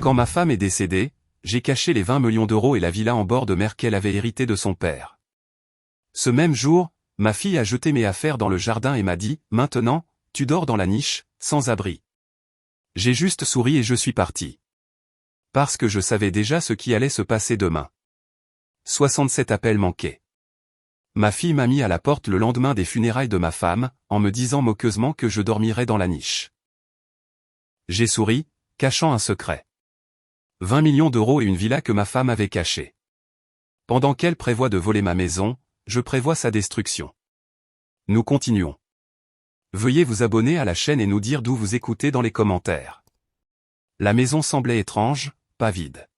Quand ma femme est décédée, j'ai caché les 20 millions d'euros et la villa en bord de mer qu'elle avait héritée de son père. Ce même jour, ma fille a jeté mes affaires dans le jardin et m'a dit « Maintenant, tu dors dans la niche, sans abri. » J'ai juste souri et je suis parti. Parce que je savais déjà ce qui allait se passer demain. 67 appels manqués. Ma fille m'a mis à la porte le lendemain des funérailles de ma femme, en me disant moqueusement que je dormirais dans la niche. J'ai souri, cachant un secret. 20 millions d'euros et une villa que ma femme avait cachée. Pendant qu'elle prévoit de voler ma maison, je prévois sa destruction. Nous continuons. Veuillez vous abonner à la chaîne et nous dire d'où vous écoutez dans les commentaires. La maison semblait étrange, pas vide.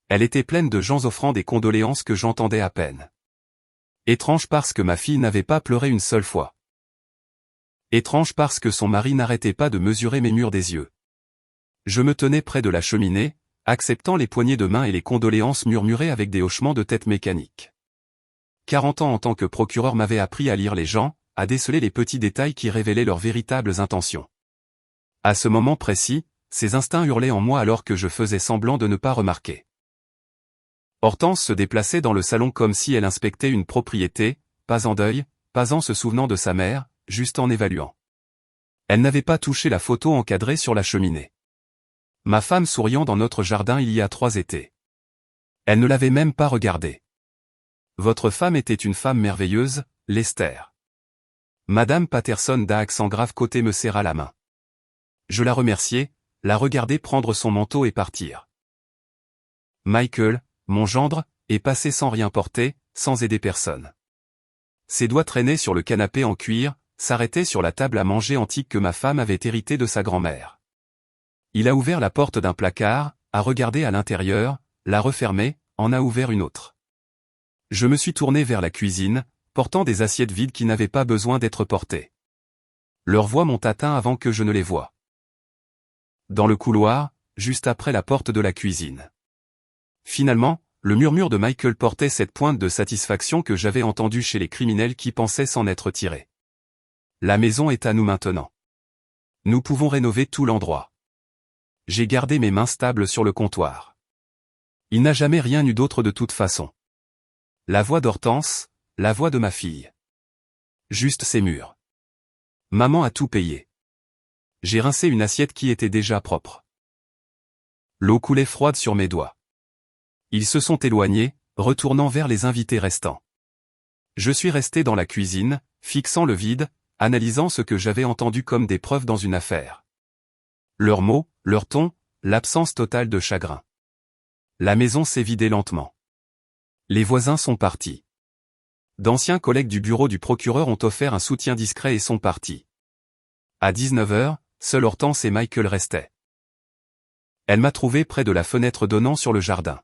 Elle était pleine de gens offrant des condoléances que j'entendais à peine. Étrange parce que ma fille n'avait pas pleuré une seule fois. Étrange parce que son mari n'arrêtait pas de mesurer mes murs des yeux. Je me tenais près de la cheminée, acceptant les poignées de main et les condoléances murmurées avec des hochements de tête mécaniques. 40 ans en tant que procureur m'avaient appris à lire les gens, à déceler les petits détails qui révélaient leurs véritables intentions. À ce moment précis, ces instincts hurlaient en moi alors que je faisais semblant de ne pas remarquer. Hortense se déplaçait dans le salon comme si elle inspectait une propriété, pas en deuil, pas en se souvenant de sa mère, juste en évaluant. Elle n'avait pas touché la photo encadrée sur la cheminée. Ma femme souriant dans notre jardin il y a 3 étés. Elle ne l'avait même pas regardée. Votre femme était une femme merveilleuse, Lester. Madame Patterson d'un accent grave côté me serra la main. Je la remerciai, la regardai prendre son manteau et partir. Michael, mon gendre, est passé sans rien porter, sans aider personne. Ses doigts traînaient sur le canapé en cuir, s'arrêtaient sur la table à manger antique que ma femme avait héritée de sa grand-mère. Il a ouvert la porte d'un placard, a regardé à l'intérieur, l'a refermée, en a ouvert une autre. Je me suis tourné vers la cuisine, portant des assiettes vides qui n'avaient pas besoin d'être portées. Leurs voix m'ont atteint avant que je ne les voie. Dans le couloir, juste après la porte de la cuisine. Finalement, le murmure de Michael portait cette pointe de satisfaction que j'avais entendue chez les criminels qui pensaient s'en être tirés. La maison est à nous maintenant. Nous pouvons rénover tout l'endroit. J'ai gardé mes mains stables sur le comptoir. Il n'a jamais rien eu d'autre de toute façon. La voix d'Hortense, la voix de ma fille. Juste ces murs. Maman a tout payé. J'ai rincé une assiette qui était déjà propre. L'eau coulait froide sur mes doigts. Ils se sont éloignés, retournant vers les invités restants. Je suis resté dans la cuisine, fixant le vide, analysant ce que j'avais entendu comme des preuves dans une affaire. Leurs mots, leur ton, l'absence totale de chagrin. La maison s'est vidée lentement. Les voisins sont partis. D'anciens collègues du bureau du procureur ont offert un soutien discret et sont partis. À 19h, seul Hortense et Michael restaient. Elle m'a trouvé près de la fenêtre donnant sur le jardin.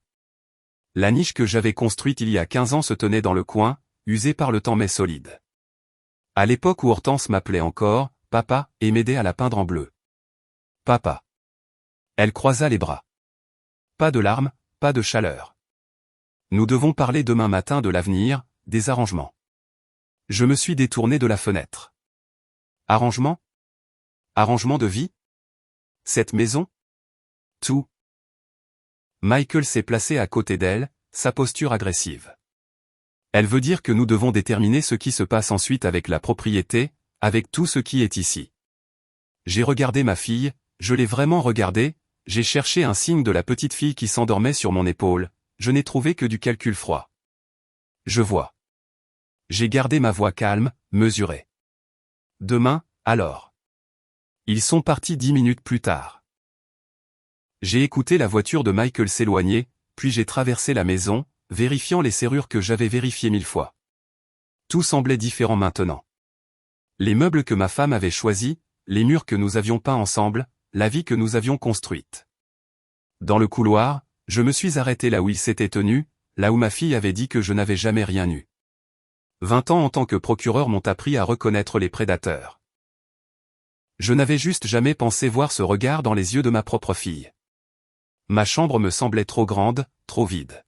La niche que j'avais construite il y a 15 ans se tenait dans le coin, usée par le temps mais solide. À l'époque où Hortense m'appelait encore « Papa » et m'aidait à la peindre en bleu. « Papa ». Elle croisa les bras. Pas de larmes, pas de chaleur. Nous devons parler demain matin de l'avenir, des arrangements. Je me suis détourné de la fenêtre. Arrangement ? Arrangement de vie ? Cette maison ? Tout. Michael s'est placé à côté d'elle, sa posture agressive. Elle veut dire que nous devons déterminer ce qui se passe ensuite avec la propriété, avec tout ce qui est ici. J'ai regardé ma fille, je l'ai vraiment regardée, j'ai cherché un signe de la petite fille qui s'endormait sur mon épaule, je n'ai trouvé que du calcul froid. Je vois. J'ai gardé ma voix calme, mesurée. Demain, alors. Ils sont partis 10 minutes plus tard. J'ai écouté la voiture de Michael s'éloigner, puis j'ai traversé la maison, vérifiant les serrures que j'avais vérifiées 1000 fois. Tout semblait différent maintenant. Les meubles que ma femme avait choisis, les murs que nous avions peints ensemble, la vie que nous avions construite. Dans le couloir, je me suis arrêté là où il s'était tenu, là où ma fille avait dit que je n'avais jamais rien eu. 20 ans en tant que procureur m'ont appris à reconnaître les prédateurs. Je n'avais juste jamais pensé voir ce regard dans les yeux de ma propre fille. Ma chambre me semblait trop grande, trop vide.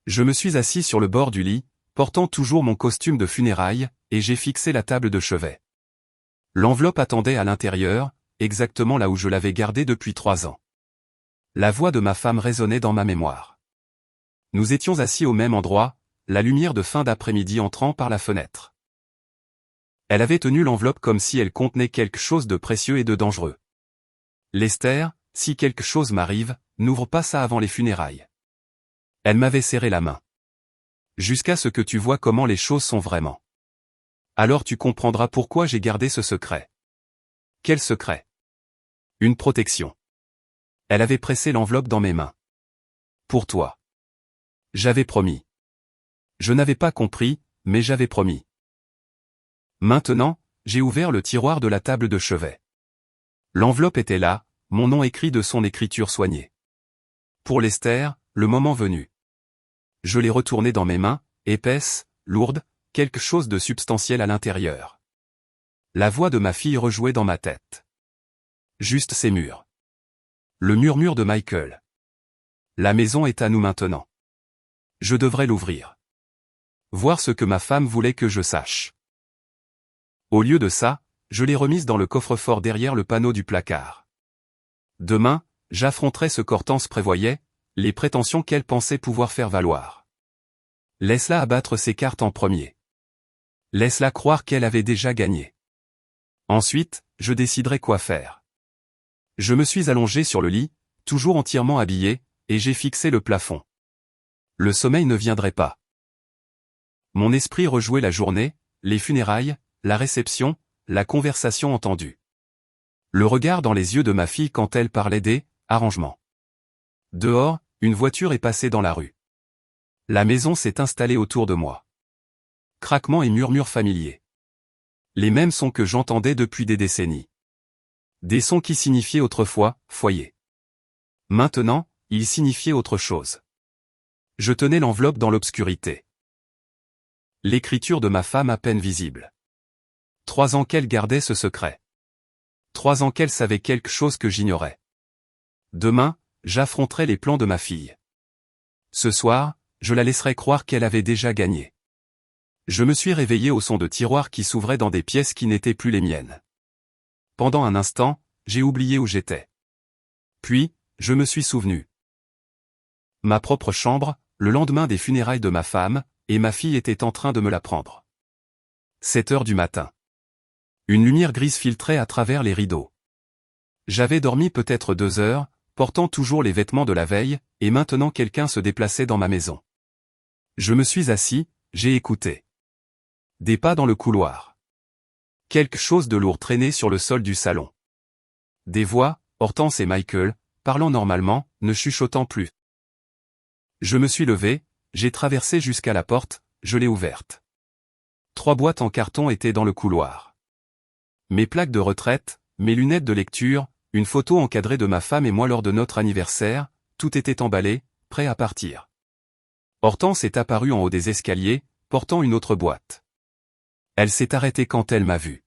Je me suis assis sur le bord du lit, portant toujours mon costume de funérailles, et j'ai fixé la table de chevet. L'enveloppe attendait à l'intérieur, exactement là où je l'avais gardée depuis 3 ans. La voix de ma femme résonnait dans ma mémoire. Nous étions assis au même endroit, la lumière de fin d'après-midi entrant par la fenêtre. Elle avait tenu l'enveloppe comme si elle contenait quelque chose de précieux et de dangereux. Lester, si quelque chose m'arrive, n'ouvre pas ça avant les funérailles. Elle m'avait serré la main. Jusqu'à ce que tu vois comment les choses sont vraiment. Alors tu comprendras pourquoi j'ai gardé ce secret. Quel secret? Une protection. Elle avait pressé l'enveloppe dans mes mains. Pour toi. J'avais promis. Je n'avais pas compris, mais j'avais promis. Maintenant, j'ai ouvert le tiroir de la table de chevet. L'enveloppe était là, mon nom écrit de son écriture soignée. Pour Lester, le moment venu. Je l'ai retournée dans mes mains, épaisse, lourde, quelque chose de substantiel à l'intérieur. La voix de ma fille rejouait dans ma tête. Juste ces murs. Le murmure de Michael. La maison est à nous maintenant. Je devrais l'ouvrir. Voir ce que ma femme voulait que je sache. Au lieu de ça, je l'ai remise dans le coffre-fort derrière le panneau du placard. Demain, j'affronterai ce qu'Hortense prévoyait, les prétentions qu'elle pensait pouvoir faire valoir. Laisse-la abattre ses cartes en premier. Laisse-la croire qu'elle avait déjà gagné. Ensuite, je déciderai quoi faire. Je me suis allongé sur le lit, toujours entièrement habillé, et j'ai fixé le plafond. Le sommeil ne viendrait pas. Mon esprit rejouait la journée, les funérailles, la réception, la conversation entendue. Le regard dans les yeux de ma fille quand elle parlait des arrangements. Dehors, une voiture est passée dans la rue. La maison s'est installée autour de moi. Craquements et murmures familiers. Les mêmes sons que j'entendais depuis des décennies. Des sons qui signifiaient autrefois « foyer ». Maintenant, ils signifiaient autre chose. Je tenais l'enveloppe dans l'obscurité. L'écriture de ma femme à peine visible. 3 ans qu'elle gardait ce secret. 3 ans qu'elle savait quelque chose que j'ignorais. Demain, j'affronterai les plans de ma fille. Ce soir, je la laisserai croire qu'elle avait déjà gagné. Je me suis réveillé au son de tiroirs qui s'ouvraient dans des pièces qui n'étaient plus les miennes. Pendant un instant, j'ai oublié où j'étais. Puis, je me suis souvenu. Ma propre chambre, le lendemain des funérailles de ma femme, et ma fille était en train de me la prendre. 7 heures du matin. Une lumière grise filtrait à travers les rideaux. J'avais dormi peut-être 2 heures, portant toujours les vêtements de la veille, et maintenant quelqu'un se déplaçait dans ma maison. Je me suis assis, j'ai écouté. Des pas dans le couloir. Quelque chose de lourd traînait sur le sol du salon. Des voix, Hortense et Michael, parlant normalement, ne chuchotant plus. Je me suis levé, j'ai traversé jusqu'à la porte, je l'ai ouverte. 3 boîtes en carton étaient dans le couloir. Mes plaques de retraite, mes lunettes de lecture, une photo encadrée de ma femme et moi lors de notre anniversaire, tout était emballé, prêt à partir. Hortense est apparue en haut des escaliers, portant une autre boîte. Elle s'est arrêtée quand elle m'a vu.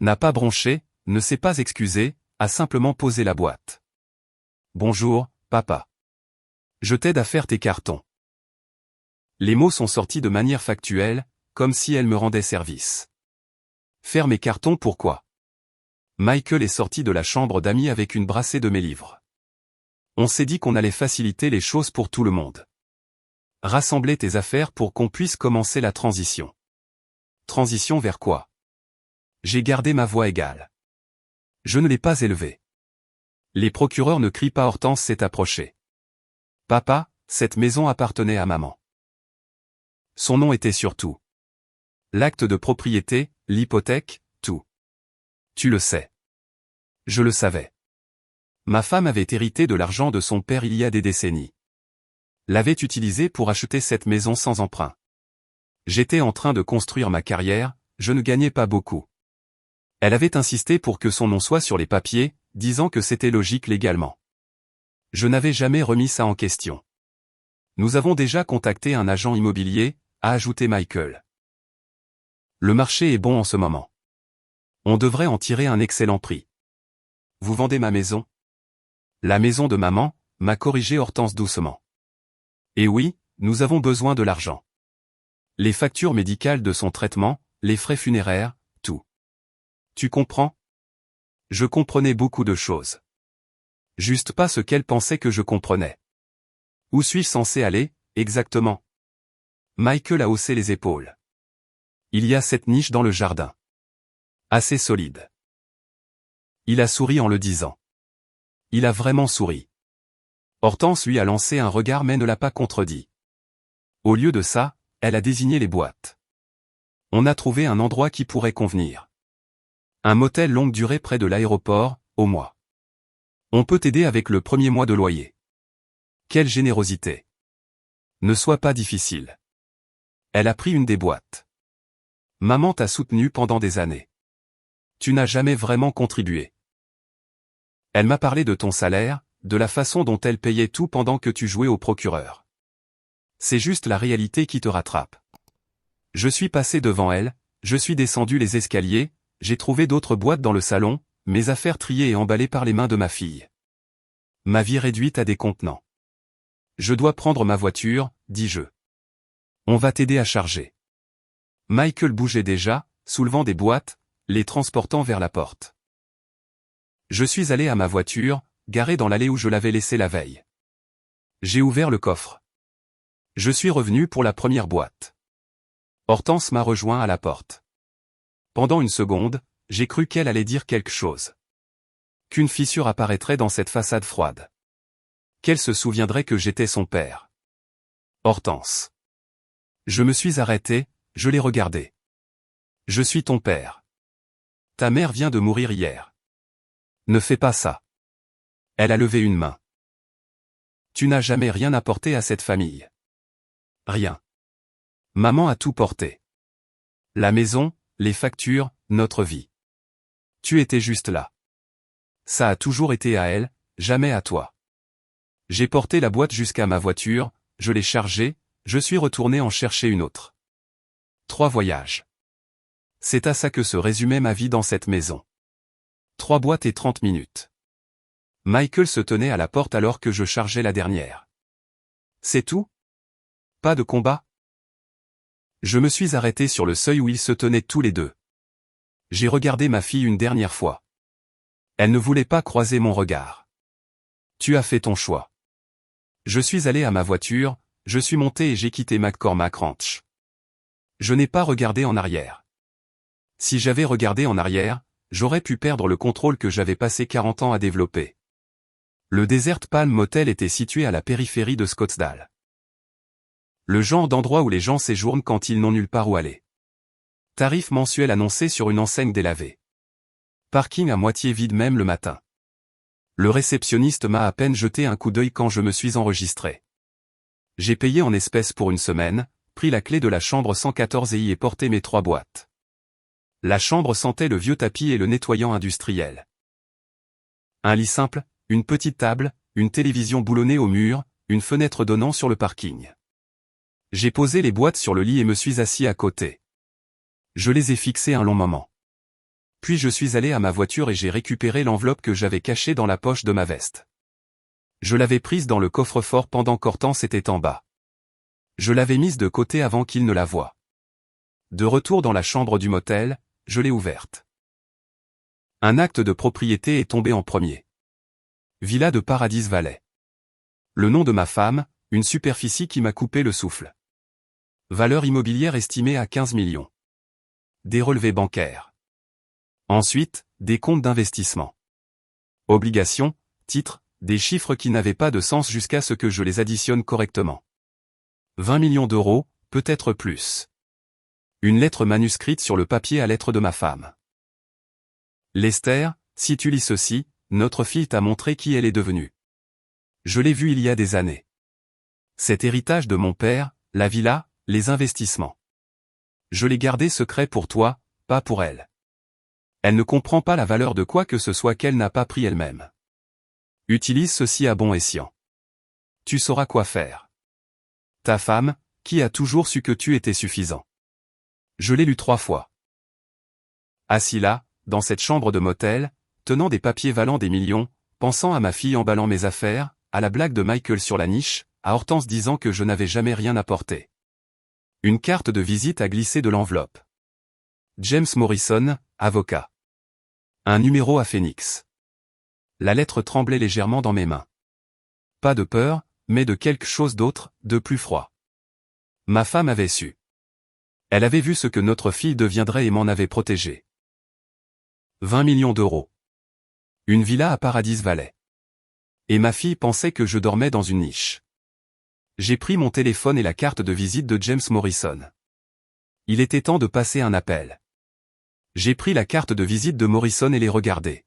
N'a pas bronché, ne s'est pas excusée, a simplement posé la boîte. Bonjour, papa. Je t'aide à faire tes cartons. Les mots sont sortis de manière factuelle, comme si elle me rendait service. Faire mes cartons pourquoi? Michael est sorti de la chambre d'amis avec une brassée de mes livres. On s'est dit qu'on allait faciliter les choses pour tout le monde. Rassembler tes affaires pour qu'on puisse commencer la transition. Transition vers quoi? J'ai gardé ma voix égale. Je ne l'ai pas élevée. Les procureurs ne crient pas. Hortense s'est approchée. Papa, cette maison appartenait à maman. Son nom était sur tout. L'acte de propriété, l'hypothèque, tout. Tu le sais. Je le savais. Ma femme avait hérité de l'argent de son père il y a des décennies. L'avait utilisé pour acheter cette maison sans emprunt. J'étais en train de construire ma carrière, je ne gagnais pas beaucoup. Elle avait insisté pour que son nom soit sur les papiers, disant que c'était logique légalement. Je n'avais jamais remis ça en question. Nous avons déjà contacté un agent immobilier, a ajouté Michael. Le marché est bon en ce moment. On devrait en tirer un excellent prix. Vous vendez ma maison? La maison de maman, m'a corrigé Hortense doucement. Et oui, nous avons besoin de l'argent. Les factures médicales de son traitement, les frais funéraires, tout. Tu comprends? Je comprenais beaucoup de choses. Juste pas ce qu'elle pensait que je comprenais. Où suis-je censé aller, exactement? Michael a haussé les épaules. Il y a cette niche dans le jardin. Assez solide. Il a souri en le disant. Il a vraiment souri. Hortense lui a lancé un regard mais ne l'a pas contredit. Au lieu de ça, elle a désigné les boîtes. On a trouvé un endroit qui pourrait convenir. Un motel longue durée près de l'aéroport, au mois. On peut t'aider avec le premier mois de loyer. Quelle générosité. Ne sois pas difficile. Elle a pris une des boîtes. Maman t'a soutenu pendant des années. Tu n'as jamais vraiment contribué. Elle m'a parlé de ton salaire, de la façon dont elle payait tout pendant que tu jouais au procureur. C'est juste la réalité qui te rattrape. Je suis passé devant elle, je suis descendu les escaliers, j'ai trouvé d'autres boîtes dans le salon, mes affaires triées et emballées par les mains de ma fille. Ma vie réduite à des contenants. Je dois prendre ma voiture, dis-je. On va t'aider à charger. Michael bougeait déjà, soulevant des boîtes, les transportant vers la porte. Je suis allé à ma voiture, garée dans l'allée où je l'avais laissée la veille. J'ai ouvert le coffre. Je suis revenu pour la première boîte. Hortense m'a rejoint à la porte. Pendant une seconde, j'ai cru qu'elle allait dire quelque chose. Qu'une fissure apparaîtrait dans cette façade froide. Qu'elle se souviendrait que j'étais son père. Hortense. Je me suis arrêté, je l'ai regardé. Je suis ton père. Ta mère vient de mourir hier. Ne fais pas ça. Elle a levé une main. Tu n'as jamais rien apporté à cette famille. Rien. Maman a tout porté. La maison, les factures, notre vie. Tu étais juste là. Ça a toujours été à elle, jamais à toi. J'ai porté la boîte jusqu'à ma voiture, je l'ai chargée, je suis retourné en chercher une autre. 3 voyages. C'est à ça que se résumait ma vie dans cette maison. 3 boîtes et 30 minutes. Michael se tenait à la porte alors que je chargeais la dernière. C'est tout? Pas de combat? Je me suis arrêté sur le seuil où ils se tenaient tous les deux. J'ai regardé ma fille une dernière fois. Elle ne voulait pas croiser mon regard. Tu as fait ton choix. Je suis allé à ma voiture, je suis monté et j'ai quitté McCormack Ranch. Je n'ai pas regardé en arrière. Si j'avais regardé en arrière, j'aurais pu perdre le contrôle que j'avais passé 40 ans à développer. Le Desert Palm Motel était situé à la périphérie de Scottsdale. Le genre d'endroit où les gens séjournent quand ils n'ont nulle part où aller. Tarif mensuel annoncé sur une enseigne délavée. Parking à moitié vide même le matin. Le réceptionniste m'a à peine jeté un coup d'œil quand je me suis enregistré. J'ai payé en espèces pour une semaine, pris la clé de la chambre 114 et y ai porté mes 3 boîtes. La chambre sentait le vieux tapis et le nettoyant industriel. Un lit simple, une petite table, une télévision boulonnée au mur, une fenêtre donnant sur le parking. J'ai posé les boîtes sur le lit et me suis assis à côté. Je les ai fixées un long moment. Puis je suis allé à ma voiture et j'ai récupéré l'enveloppe que j'avais cachée dans la poche de ma veste. Je l'avais prise dans le coffre-fort pendant qu'Hortense était en bas. Je l'avais mise de côté avant qu'il ne la voie. De retour dans la chambre du motel, je l'ai ouverte. Un acte de propriété est tombé en premier. Villa de Paradise Valley. Le nom de ma femme, une superficie qui m'a coupé le souffle. Valeur immobilière estimée à 15 millions. Des relevés bancaires. Ensuite, des comptes d'investissement. Obligations, titres, des chiffres qui n'avaient pas de sens jusqu'à ce que je les additionne correctement. 20 millions d'euros, peut-être plus. Une lettre manuscrite sur le papier à lettres de ma femme. Lester, si tu lis ceci, notre fille t'a montré qui elle est devenue. Je l'ai vue il y a des années. Cet héritage de mon père, la villa, les investissements. Je l'ai gardé secret pour toi, pas pour elle. Elle ne comprend pas la valeur de quoi que ce soit qu'elle n'a pas pris elle-même. Utilise ceci à bon escient. Tu sauras quoi faire. Ta femme, qui a toujours su que tu étais suffisant. Je l'ai lu 3 fois. Assis là, dans cette chambre de motel, tenant des papiers valant des millions, pensant à ma fille emballant mes affaires, à la blague de Michael sur la niche, à Hortense disant que je n'avais jamais rien apporté. Une carte de visite a glissé de l'enveloppe. James Morrison, avocat. Un numéro à Phoenix. La lettre tremblait légèrement dans mes mains. Pas de peur, mais de quelque chose d'autre, de plus froid. Ma femme avait su. Elle avait vu ce que notre fille deviendrait et m'en avait protégé. 20 millions d'euros. Une villa à Paradise Valley. Et ma fille pensait que je dormais dans une niche. J'ai pris mon téléphone et la carte de visite de James Morrison. Il était temps de passer un appel. J'ai pris la carte de visite de Morrison et les regardé.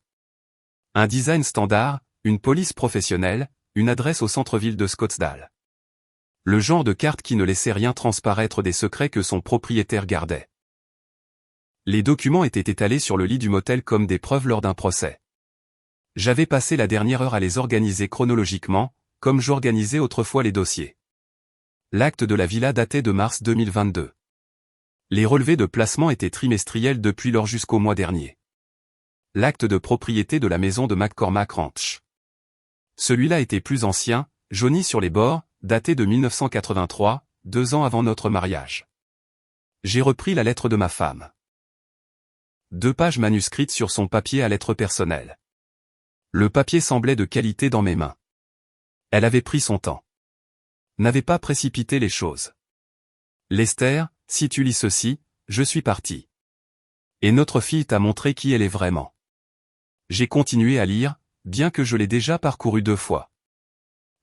Un design standard, une police professionnelle, une adresse au centre-ville de Scottsdale. Le genre de carte qui ne laissait rien transparaître des secrets que son propriétaire gardait. Les documents étaient étalés sur le lit du motel comme des preuves lors d'un procès. J'avais passé la dernière heure à les organiser chronologiquement, comme j'organisais autrefois les dossiers. L'acte de la villa datait de mars 2022. Les relevés de placement étaient trimestriels depuis lors jusqu'au mois dernier. L'acte de propriété de la maison de McCormack Ranch. Celui-là était plus ancien, jauni sur les bords, daté de 1983, 2 ans avant notre mariage. J'ai repris la lettre de ma femme. 2 pages manuscrites sur son papier à lettres personnelles. Le papier semblait de qualité dans mes mains. Elle avait pris son temps. N'avait pas précipité les choses. Lester, si tu lis ceci, je suis parti. Et notre fille t'a montré qui elle est vraiment. J'ai continué à lire, bien que je l'ai déjà parcouru 2 fois.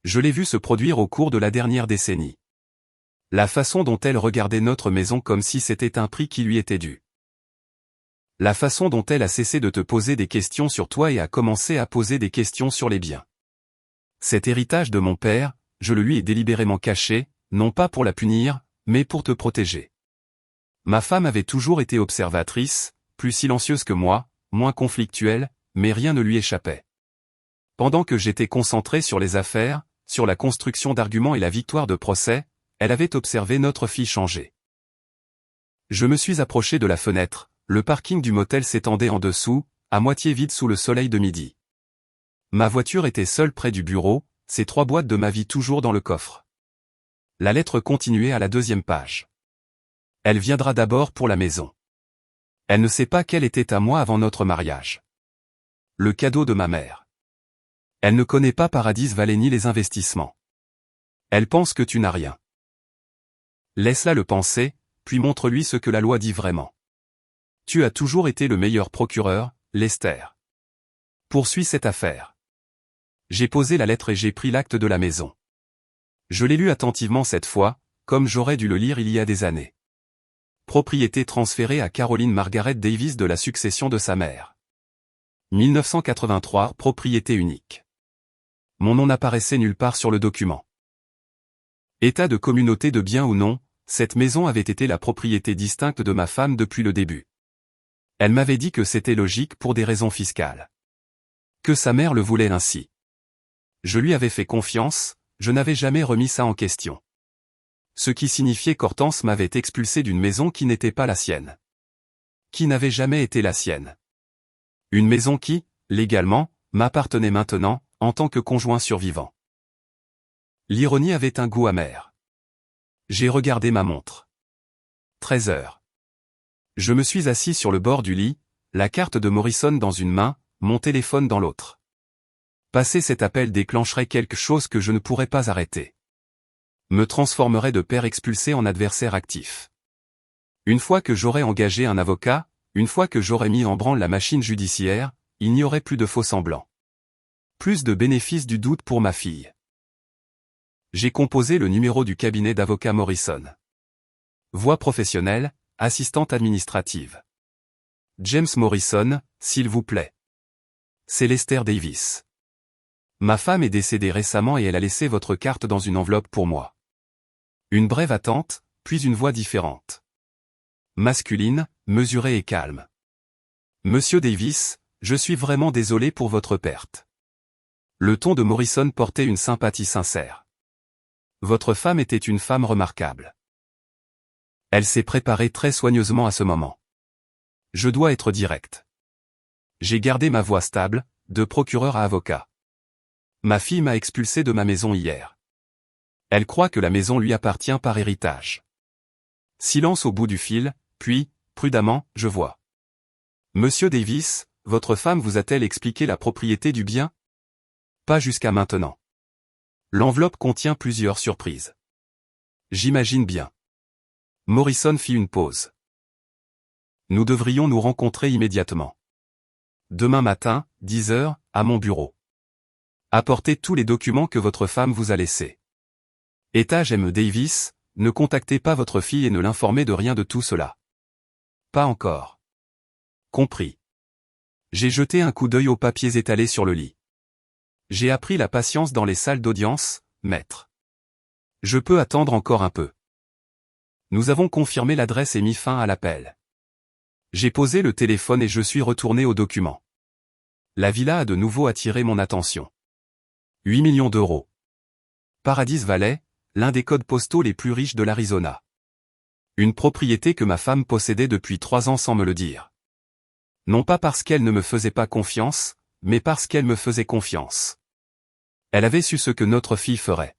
Je l'ai vu se produire au cours de la dernière décennie. La façon dont elle regardait notre maison comme si c'était un prix qui lui était dû. La façon dont elle a cessé de te poser des questions sur toi et a commencé à poser des questions sur les biens. Cet héritage de mon père, je le lui ai délibérément caché, non pas pour la punir, mais pour te protéger. Ma femme avait toujours été observatrice, plus silencieuse que moi, moins conflictuelle, mais rien ne lui échappait. Pendant que j'étais concentré sur les affaires, sur la construction d'arguments et la victoire de procès, elle avait observé notre fille changer. Je me suis approché de la fenêtre, le parking du motel s'étendait en dessous, à moitié vide sous le soleil de midi. Ma voiture était seule près du bureau, ces 3 boîtes de ma vie toujours dans le coffre. La lettre continuait à la 2e page. Elle viendra d'abord pour la maison. Elle ne sait pas qu'elle était à moi avant notre mariage. Le cadeau de ma mère. Elle ne connaît pas Paradise Valley ni les investissements. Elle pense que tu n'as rien. Laisse-la le penser, puis montre-lui ce que la loi dit vraiment. Tu as toujours été le meilleur procureur, Lester. Poursuis cette affaire. J'ai posé la lettre et j'ai pris l'acte de la maison. Je l'ai lu attentivement cette fois, comme j'aurais dû le lire il y a des années. Propriété transférée à Caroline Margaret Davis de la succession de sa mère. 1983, propriété unique. Mon nom n'apparaissait nulle part sur le document. État de communauté de biens ou non, cette maison avait été la propriété distincte de ma femme depuis le début. Elle m'avait dit que c'était logique pour des raisons fiscales. Que sa mère le voulait ainsi. Je lui avais fait confiance, je n'avais jamais remis ça en question. Ce qui signifiait qu'Hortense m'avait expulsé d'une maison qui n'était pas la sienne. Qui n'avait jamais été la sienne. Une maison qui, légalement, m'appartenait maintenant, en tant que conjoint survivant. L'ironie avait un goût amer. J'ai regardé ma montre. 13 heures. Je me suis assis sur le bord du lit, la carte de Morrison dans une main, mon téléphone dans l'autre. Passer cet appel déclencherait quelque chose que je ne pourrais pas arrêter. Me transformerait de père expulsé en adversaire actif. Une fois que j'aurais engagé un avocat, une fois que j'aurais mis en branle la machine judiciaire, il n'y aurait plus de faux-semblants. Plus de bénéfice du doute pour ma fille. J'ai composé le numéro du cabinet d'avocat Morrison. Voix professionnelle, assistante administrative. James Morrison, s'il vous plaît. C'est Lester Davis. Ma femme est décédée récemment et elle a laissé votre carte dans une enveloppe pour moi. Une brève attente, puis une voix différente. Masculine, mesurée et calme. Monsieur Davis, je suis vraiment désolé pour votre perte. Le ton de Morrison portait une sympathie sincère. Votre femme était une femme remarquable. Elle s'est préparée très soigneusement à ce moment. Je dois être direct. J'ai gardé ma voix stable, de procureur à avocat. Ma fille m'a expulsé de ma maison hier. Elle croit que la maison lui appartient par héritage. Silence au bout du fil, puis, prudemment, je vois. Monsieur Davis, votre femme vous a-t-elle expliqué la propriété du bien? Pas jusqu'à maintenant. L'enveloppe contient plusieurs surprises. J'imagine bien. Morrison fit une pause. Nous devrions nous rencontrer immédiatement. Demain matin, 10 heures, à mon bureau. Apportez tous les documents que votre femme vous a laissés. Étage M. Davis, ne contactez pas votre fille et ne l'informez de rien de tout cela. Pas encore. Compris. J'ai jeté un coup d'œil aux papiers étalés sur le lit. J'ai appris la patience dans les salles d'audience, maître. Je peux attendre encore un peu. Nous avons confirmé l'adresse et mis fin à l'appel. J'ai posé le téléphone et je suis retourné aux documents. La villa a de nouveau attiré mon attention. 8 millions d'euros. Paradise Valley, l'un des codes postaux les plus riches de l'Arizona. Une propriété que ma femme possédait depuis 3 ans sans me le dire. Non pas parce qu'elle ne me faisait pas confiance, mais parce qu'elle me faisait confiance. Elle avait su ce que notre fille ferait.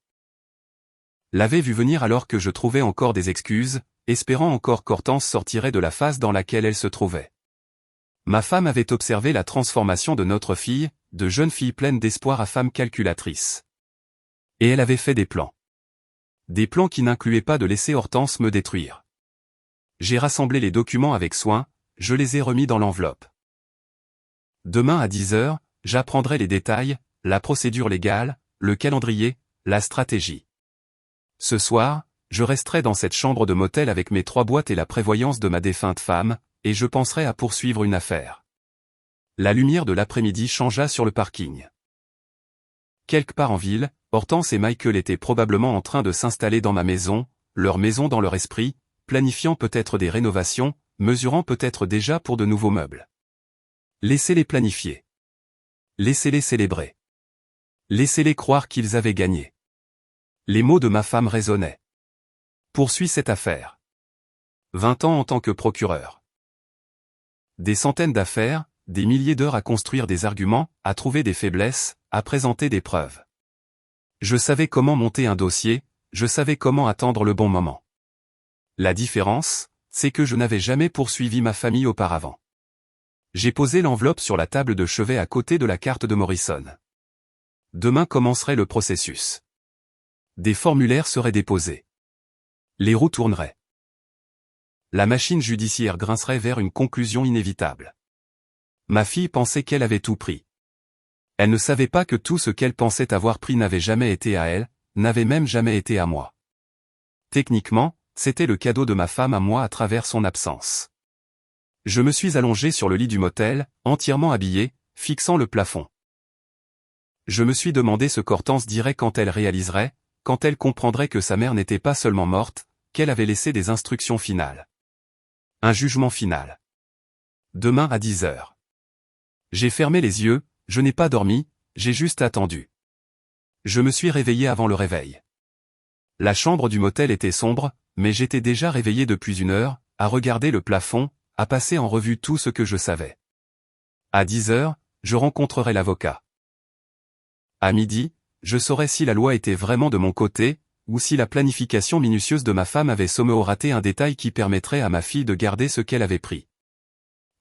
L'avait vu venir alors que je trouvais encore des excuses, espérant encore qu'Hortense sortirait de la phase dans laquelle elle se trouvait. Ma femme avait observé la transformation de notre fille, de jeune fille pleine d'espoir à femme calculatrice. Et elle avait fait des plans. Des plans qui n'incluaient pas de laisser Hortense me détruire. J'ai rassemblé les documents avec soin, je les ai remis dans l'enveloppe. Demain à 10 heures, j'apprendrai les détails, la procédure légale, le calendrier, la stratégie. Ce soir, je resterai dans cette chambre de motel avec mes 3 boîtes et la prévoyance de ma défunte femme, et je penserai à poursuivre une affaire. La lumière de l'après-midi changea sur le parking. Quelque part en ville, Hortense et Michael étaient probablement en train de s'installer dans ma maison, leur maison dans leur esprit, planifiant peut-être des rénovations, mesurant peut-être déjà pour de nouveaux meubles. Laissez-les planifier. Laissez-les célébrer. Laissez-les croire qu'ils avaient gagné. Les mots de ma femme résonnaient. Poursuis cette affaire. 20 ans en tant que procureur. Des centaines d'affaires, des milliers d'heures à construire des arguments, à trouver des faiblesses, à présenter des preuves. Je savais comment monter un dossier, je savais comment attendre le bon moment. La différence, c'est que je n'avais jamais poursuivi ma famille auparavant. J'ai posé l'enveloppe sur la table de chevet à côté de la carte de Morrison. Demain commencerait le processus. Des formulaires seraient déposés. Les roues tourneraient. La machine judiciaire grincerait vers une conclusion inévitable. Ma fille pensait qu'elle avait tout pris. Elle ne savait pas que tout ce qu'elle pensait avoir pris n'avait jamais été à elle, n'avait même jamais été à moi. Techniquement, c'était le cadeau de ma femme à moi à travers son absence. Je me suis allongé sur le lit du motel, entièrement habillé, fixant le plafond. Je me suis demandé ce qu'Hortense dirait quand elle réaliserait, quand elle comprendrait que sa mère n'était pas seulement morte, qu'elle avait laissé des instructions finales. Un jugement final. Demain à 10 heures. J'ai fermé les yeux, je n'ai pas dormi, j'ai juste attendu. Je me suis réveillé avant le réveil. La chambre du motel était sombre, mais j'étais déjà réveillé depuis 1 heure, à regarder le plafond, à passer en revue tout ce que je savais. À 10 heures, je rencontrerai l'avocat. À midi, je saurai si la loi était vraiment de mon côté, ou si la planification minutieuse de ma femme avait sommeau raté un détail qui permettrait à ma fille de garder ce qu'elle avait pris.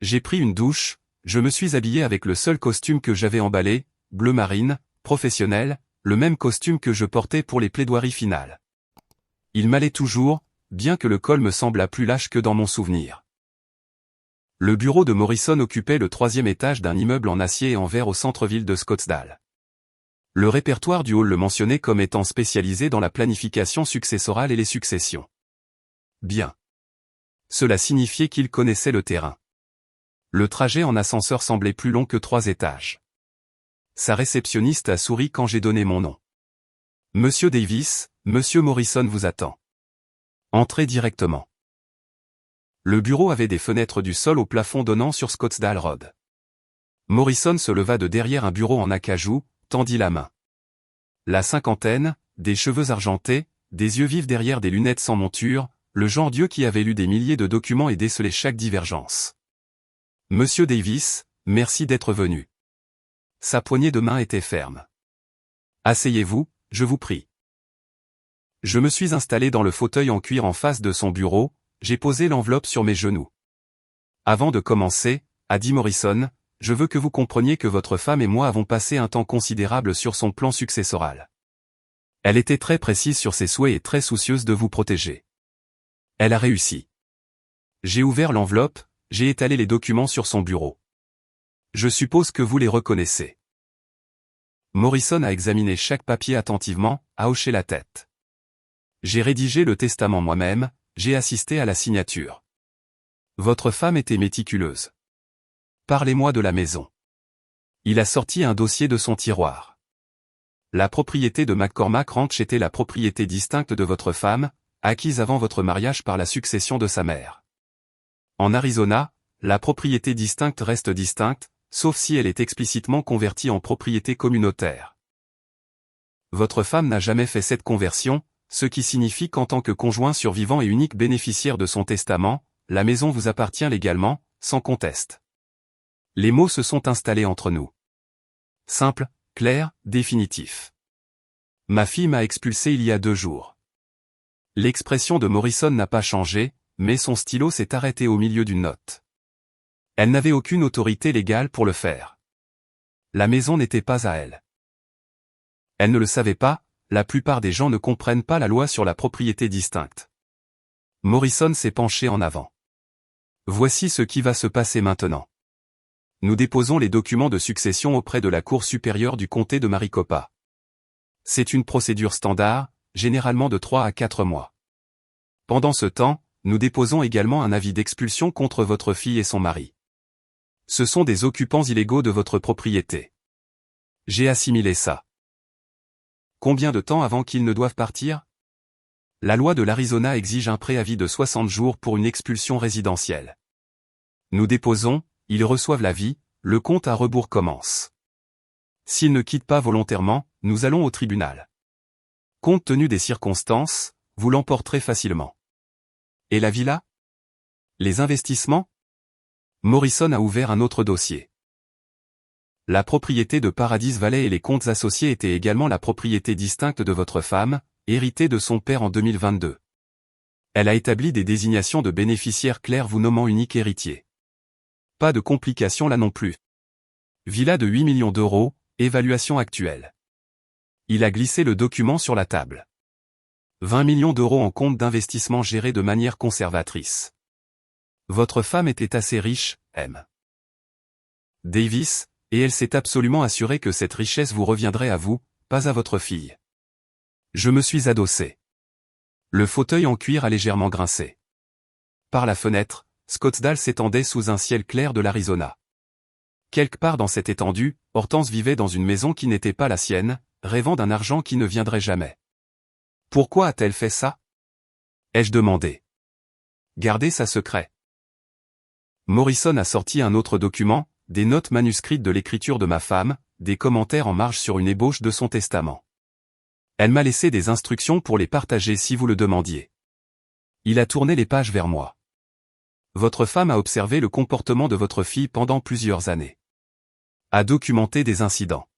J'ai pris une douche, je me suis habillé avec le seul costume que j'avais emballé, bleu marine, professionnel, le même costume que je portais pour les plaidoiries finales. Il m'allait toujours, bien que le col me semblât plus lâche que dans mon souvenir. Le bureau de Morrison occupait le 3e étage d'un immeuble en acier et en verre au centre-ville de Scottsdale. Le répertoire du hall le mentionnait comme étant spécialisé dans la planification successorale et les successions. Bien. Cela signifiait qu'il connaissait le terrain. Le trajet en ascenseur semblait plus long que 3 étages. Sa réceptionniste a souri quand j'ai donné mon nom. Monsieur Davis, Monsieur Morrison vous attend. Entrez directement. Le bureau avait des fenêtres du sol au plafond donnant sur Scottsdale Road. Morrison se leva de derrière un bureau en acajou, tendit la main. La cinquantaine, des cheveux argentés, des yeux vifs derrière des lunettes sans monture, le genre d'yeux qui avait lu des milliers de documents et décelé chaque divergence. Monsieur Davis, merci d'être venu. Sa poignée de main était ferme. Asseyez-vous, je vous prie. Je me suis installé dans le fauteuil en cuir en face de son bureau, j'ai posé l'enveloppe sur mes genoux. Avant de commencer, a dit Morrison, je veux que vous compreniez que votre femme et moi avons passé un temps considérable sur son plan successoral. Elle était très précise sur ses souhaits et très soucieuse de vous protéger. Elle a réussi. J'ai ouvert l'enveloppe, j'ai étalé les documents sur son bureau. Je suppose que vous les reconnaissez. Morrison a examiné chaque papier attentivement, a hoché la tête. J'ai rédigé le testament moi-même, j'ai assisté à la signature. Votre femme était méticuleuse. Parlez-moi de la maison. Il a sorti un dossier de son tiroir. La propriété de McCormack Ranch était la propriété distincte de votre femme, acquise avant votre mariage par la succession de sa mère. En Arizona, la propriété distincte reste distincte, sauf si elle est explicitement convertie en propriété communautaire. Votre femme n'a jamais fait cette conversion, ce qui signifie qu'en tant que conjoint survivant et unique bénéficiaire de son testament, la maison vous appartient légalement, sans conteste. Les mots se sont installés entre nous. Simple, clair, définitif. Ma fille m'a expulsé il y a 2 jours. L'expression de Morrison n'a pas changé, mais son stylo s'est arrêté au milieu d'une note. Elle n'avait aucune autorité légale pour le faire. La maison n'était pas à elle. Elle ne le savait pas, la plupart des gens ne comprennent pas la loi sur la propriété distincte. Morrison s'est penché en avant. Voici ce qui va se passer maintenant. Nous déposons les documents de succession auprès de la Cour supérieure du comté de Maricopa. C'est une procédure standard, généralement de 3 à 4 mois. Pendant ce temps, nous déposons également un avis d'expulsion contre votre fille et son mari. Ce sont des occupants illégaux de votre propriété. J'ai assimilé ça. Combien de temps avant qu'ils ne doivent partir? La loi de l'Arizona exige un préavis de 60 jours pour une expulsion résidentielle. Nous déposons, ils reçoivent l'avis, le compte à rebours commence. S'ils ne quittent pas volontairement, nous allons au tribunal. Compte tenu des circonstances, vous l'emporterez facilement. Et la villa? Les investissements? Morrison a ouvert un autre dossier. La propriété de Paradise Valley et les comptes associés étaient également la propriété distincte de votre femme, héritée de son père en 2022. Elle a établi des désignations de bénéficiaires clairs vous nommant unique héritier. Pas de complications là non plus. Villa de 8 millions d'euros, évaluation actuelle. Il a glissé le document sur la table. 20 millions d'euros en compte d'investissement gérés de manière conservatrice. Votre femme était assez riche, M. Davis, et elle s'est absolument assurée que cette richesse vous reviendrait à vous, pas à votre fille. Je me suis adossé. Le fauteuil en cuir a légèrement grincé. Par la fenêtre, Scottsdale s'étendait sous un ciel clair de l'Arizona. Quelque part dans cette étendue, Hortense vivait dans une maison qui n'était pas la sienne, rêvant d'un argent qui ne viendrait jamais. Pourquoi a-t-elle fait ça? Ai-je demandé. Gardez ça secret. Morrison a sorti un autre document, des notes manuscrites de l'écriture de ma femme, des commentaires en marge sur une ébauche de son testament. Elle m'a laissé des instructions pour les partager si vous le demandiez. Il a tourné les pages vers moi. Votre femme a observé le comportement de votre fille pendant plusieurs années. A documenté des incidents.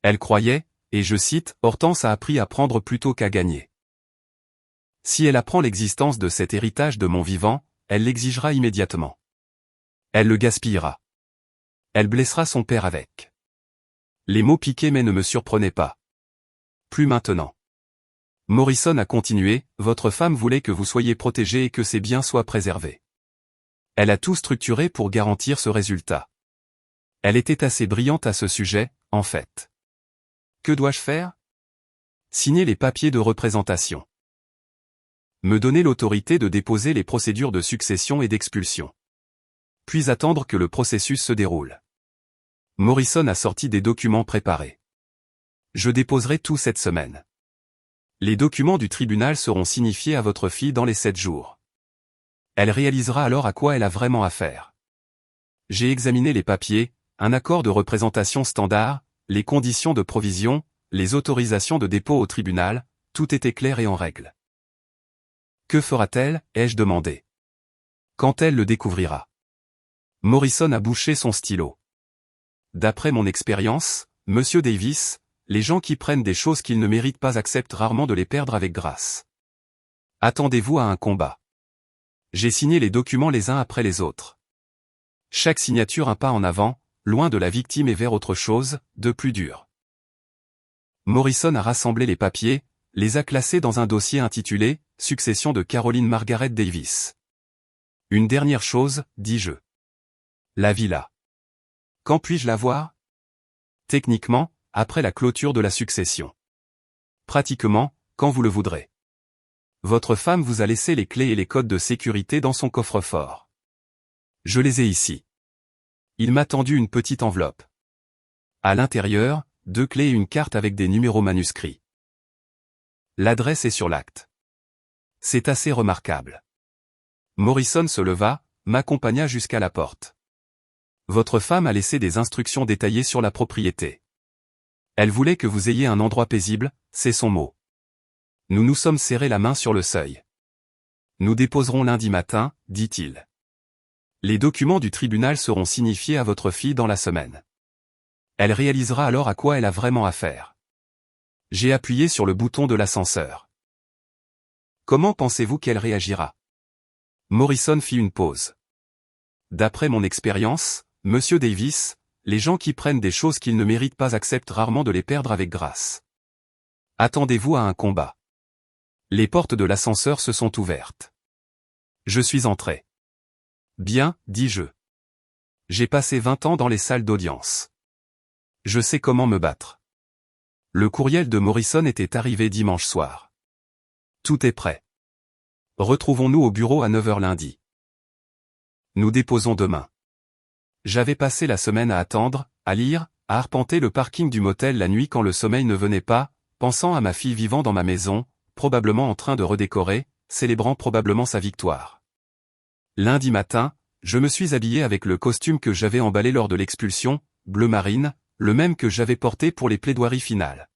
Elle croyait, et je cite, Hortense a appris à prendre plutôt qu'à gagner. Si elle apprend l'existence de cet héritage de mon vivant, elle l'exigera immédiatement. Elle le gaspillera. Elle blessera son père avec. Les mots piquaient mais ne me surprenaient pas. Plus maintenant. Morrison a continué, votre femme voulait que vous soyez protégé et que ses biens soient préservés. Elle a tout structuré pour garantir ce résultat. Elle était assez brillante à ce sujet, en fait. Que dois-je faire? Signer les papiers de représentation. Me donner l'autorité de déposer les procédures de succession et d'expulsion. Puis attendre que le processus se déroule. Morrison a sorti des documents préparés. Je déposerai tout cette semaine. Les documents du tribunal seront signifiés à votre fille dans les 7 jours. Elle réalisera alors à quoi elle a vraiment affaire. J'ai examiné les papiers, un accord de représentation standard, les conditions de provision, les autorisations de dépôt au tribunal, tout était clair et en règle. Que fera-t-elle, ai-je demandé. Quand elle le découvrira. Morrison a bouché son stylo. D'après mon expérience, Monsieur Davis, les gens qui prennent des choses qu'ils ne méritent pas acceptent rarement de les perdre avec grâce. Attendez-vous à un combat. J'ai signé les documents les uns après les autres. Chaque signature un pas en avant, loin de la victime et vers autre chose, de plus dur. Morrison a rassemblé les papiers, les a classés dans un dossier intitulé « Succession de Caroline Margaret Davis ». Une dernière chose, dis-je. La villa. Quand puis-je la voir? Techniquement, après la clôture de la succession. Pratiquement, quand vous le voudrez. Votre femme vous a laissé les clés et les codes de sécurité dans son coffre-fort. Je les ai ici. Il m'a tendu une petite enveloppe. À l'intérieur, 2 clés et une carte avec des numéros manuscrits. L'adresse est sur l'acte. C'est assez remarquable. Morrison se leva, m'accompagna jusqu'à la porte. Votre femme a laissé des instructions détaillées sur la propriété. Elle voulait que vous ayez un endroit paisible, c'est son mot. Nous nous sommes serrés la main sur le seuil. Nous déposerons lundi matin, dit-il. Les documents du tribunal seront signifiés à votre fille dans la semaine. Elle réalisera alors à quoi elle a vraiment affaire. J'ai appuyé sur le bouton de l'ascenseur. Comment pensez-vous qu'elle réagira? Morrison fit une pause. D'après mon expérience, Monsieur Davis, les gens qui prennent des choses qu'ils ne méritent pas acceptent rarement de les perdre avec grâce. Attendez-vous à un combat. Les portes de l'ascenseur se sont ouvertes. Je suis entré. Bien, dis-je. J'ai passé 20 ans dans les salles d'audience. Je sais comment me battre. Le courriel de Morrison était arrivé dimanche soir. Tout est prêt. Retrouvons-nous au bureau à 9 h lundi. Nous déposons demain. J'avais passé la semaine à attendre, à lire, à arpenter le parking du motel la nuit quand le sommeil ne venait pas, pensant à ma fille vivant dans ma maison, probablement en train de redécorer, célébrant probablement sa victoire. Lundi matin, je me suis habillé avec le costume que j'avais emballé lors de l'expulsion, bleu marine, le même que j'avais porté pour les plaidoiries finales.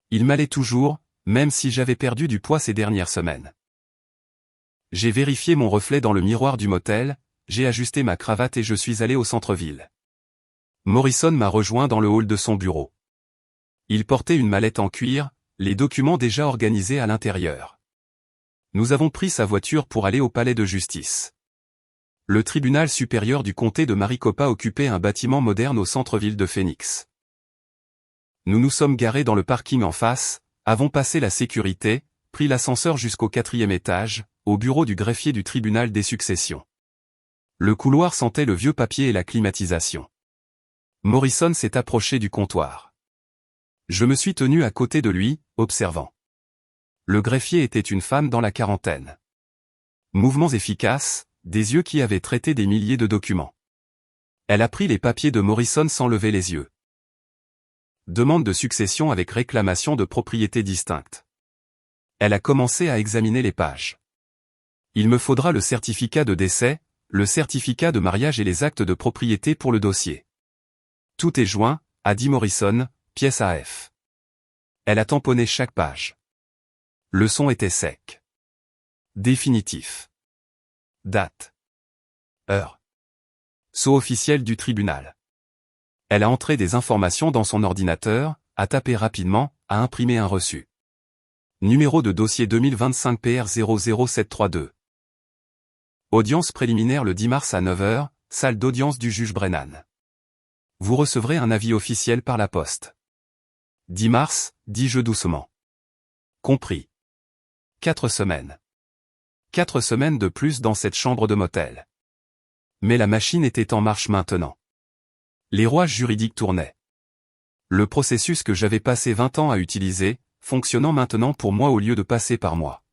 Il m'allait toujours, même si j'avais perdu du poids ces dernières semaines. J'ai vérifié mon reflet dans le miroir du motel, j'ai ajusté ma cravate et je suis allé au centre-ville. Morrison m'a rejoint dans le hall de son bureau. Il portait une mallette en cuir, les documents déjà organisés à l'intérieur. Nous avons pris sa voiture pour aller au palais de justice. Le tribunal supérieur du comté de Maricopa occupait un bâtiment moderne au centre-ville de Phoenix. Nous nous sommes garés dans le parking en face, avons passé la sécurité, pris l'ascenseur jusqu'au 4e étage, au bureau du greffier du tribunal des successions. Le couloir sentait le vieux papier et la climatisation. Morrison s'est approché du comptoir. Je me suis tenu à côté de lui, observant. Le greffier était une femme dans la quarantaine. Mouvements efficaces, des yeux qui avaient traité des milliers de documents. Elle a pris les papiers de Morrison sans lever les yeux. Demande de succession avec réclamation de propriété distincte. Elle a commencé à examiner les pages. Il me faudra le certificat de décès, le certificat de mariage et les actes de propriété pour le dossier. Tout est joint, a dit Morrison, pièce AF. Elle a tamponné chaque page. Le son était sec. Définitif. Date. Heure. Sceau officiel du tribunal. Elle a entré des informations dans son ordinateur, a tapé rapidement, a imprimé un reçu. Numéro de dossier 2025 PR 00732. Audience préliminaire le 10 mars à 9 h, salle d'audience du juge Brennan. Vous recevrez un avis officiel par la poste. 10 mars, dis-je doucement. Compris. 4 semaines. 4 semaines de plus dans cette chambre de motel. Mais la machine était en marche maintenant. Les rouages juridiques tournaient. Le processus que j'avais passé 20 ans à utiliser, fonctionnant maintenant pour moi au lieu de passer par moi.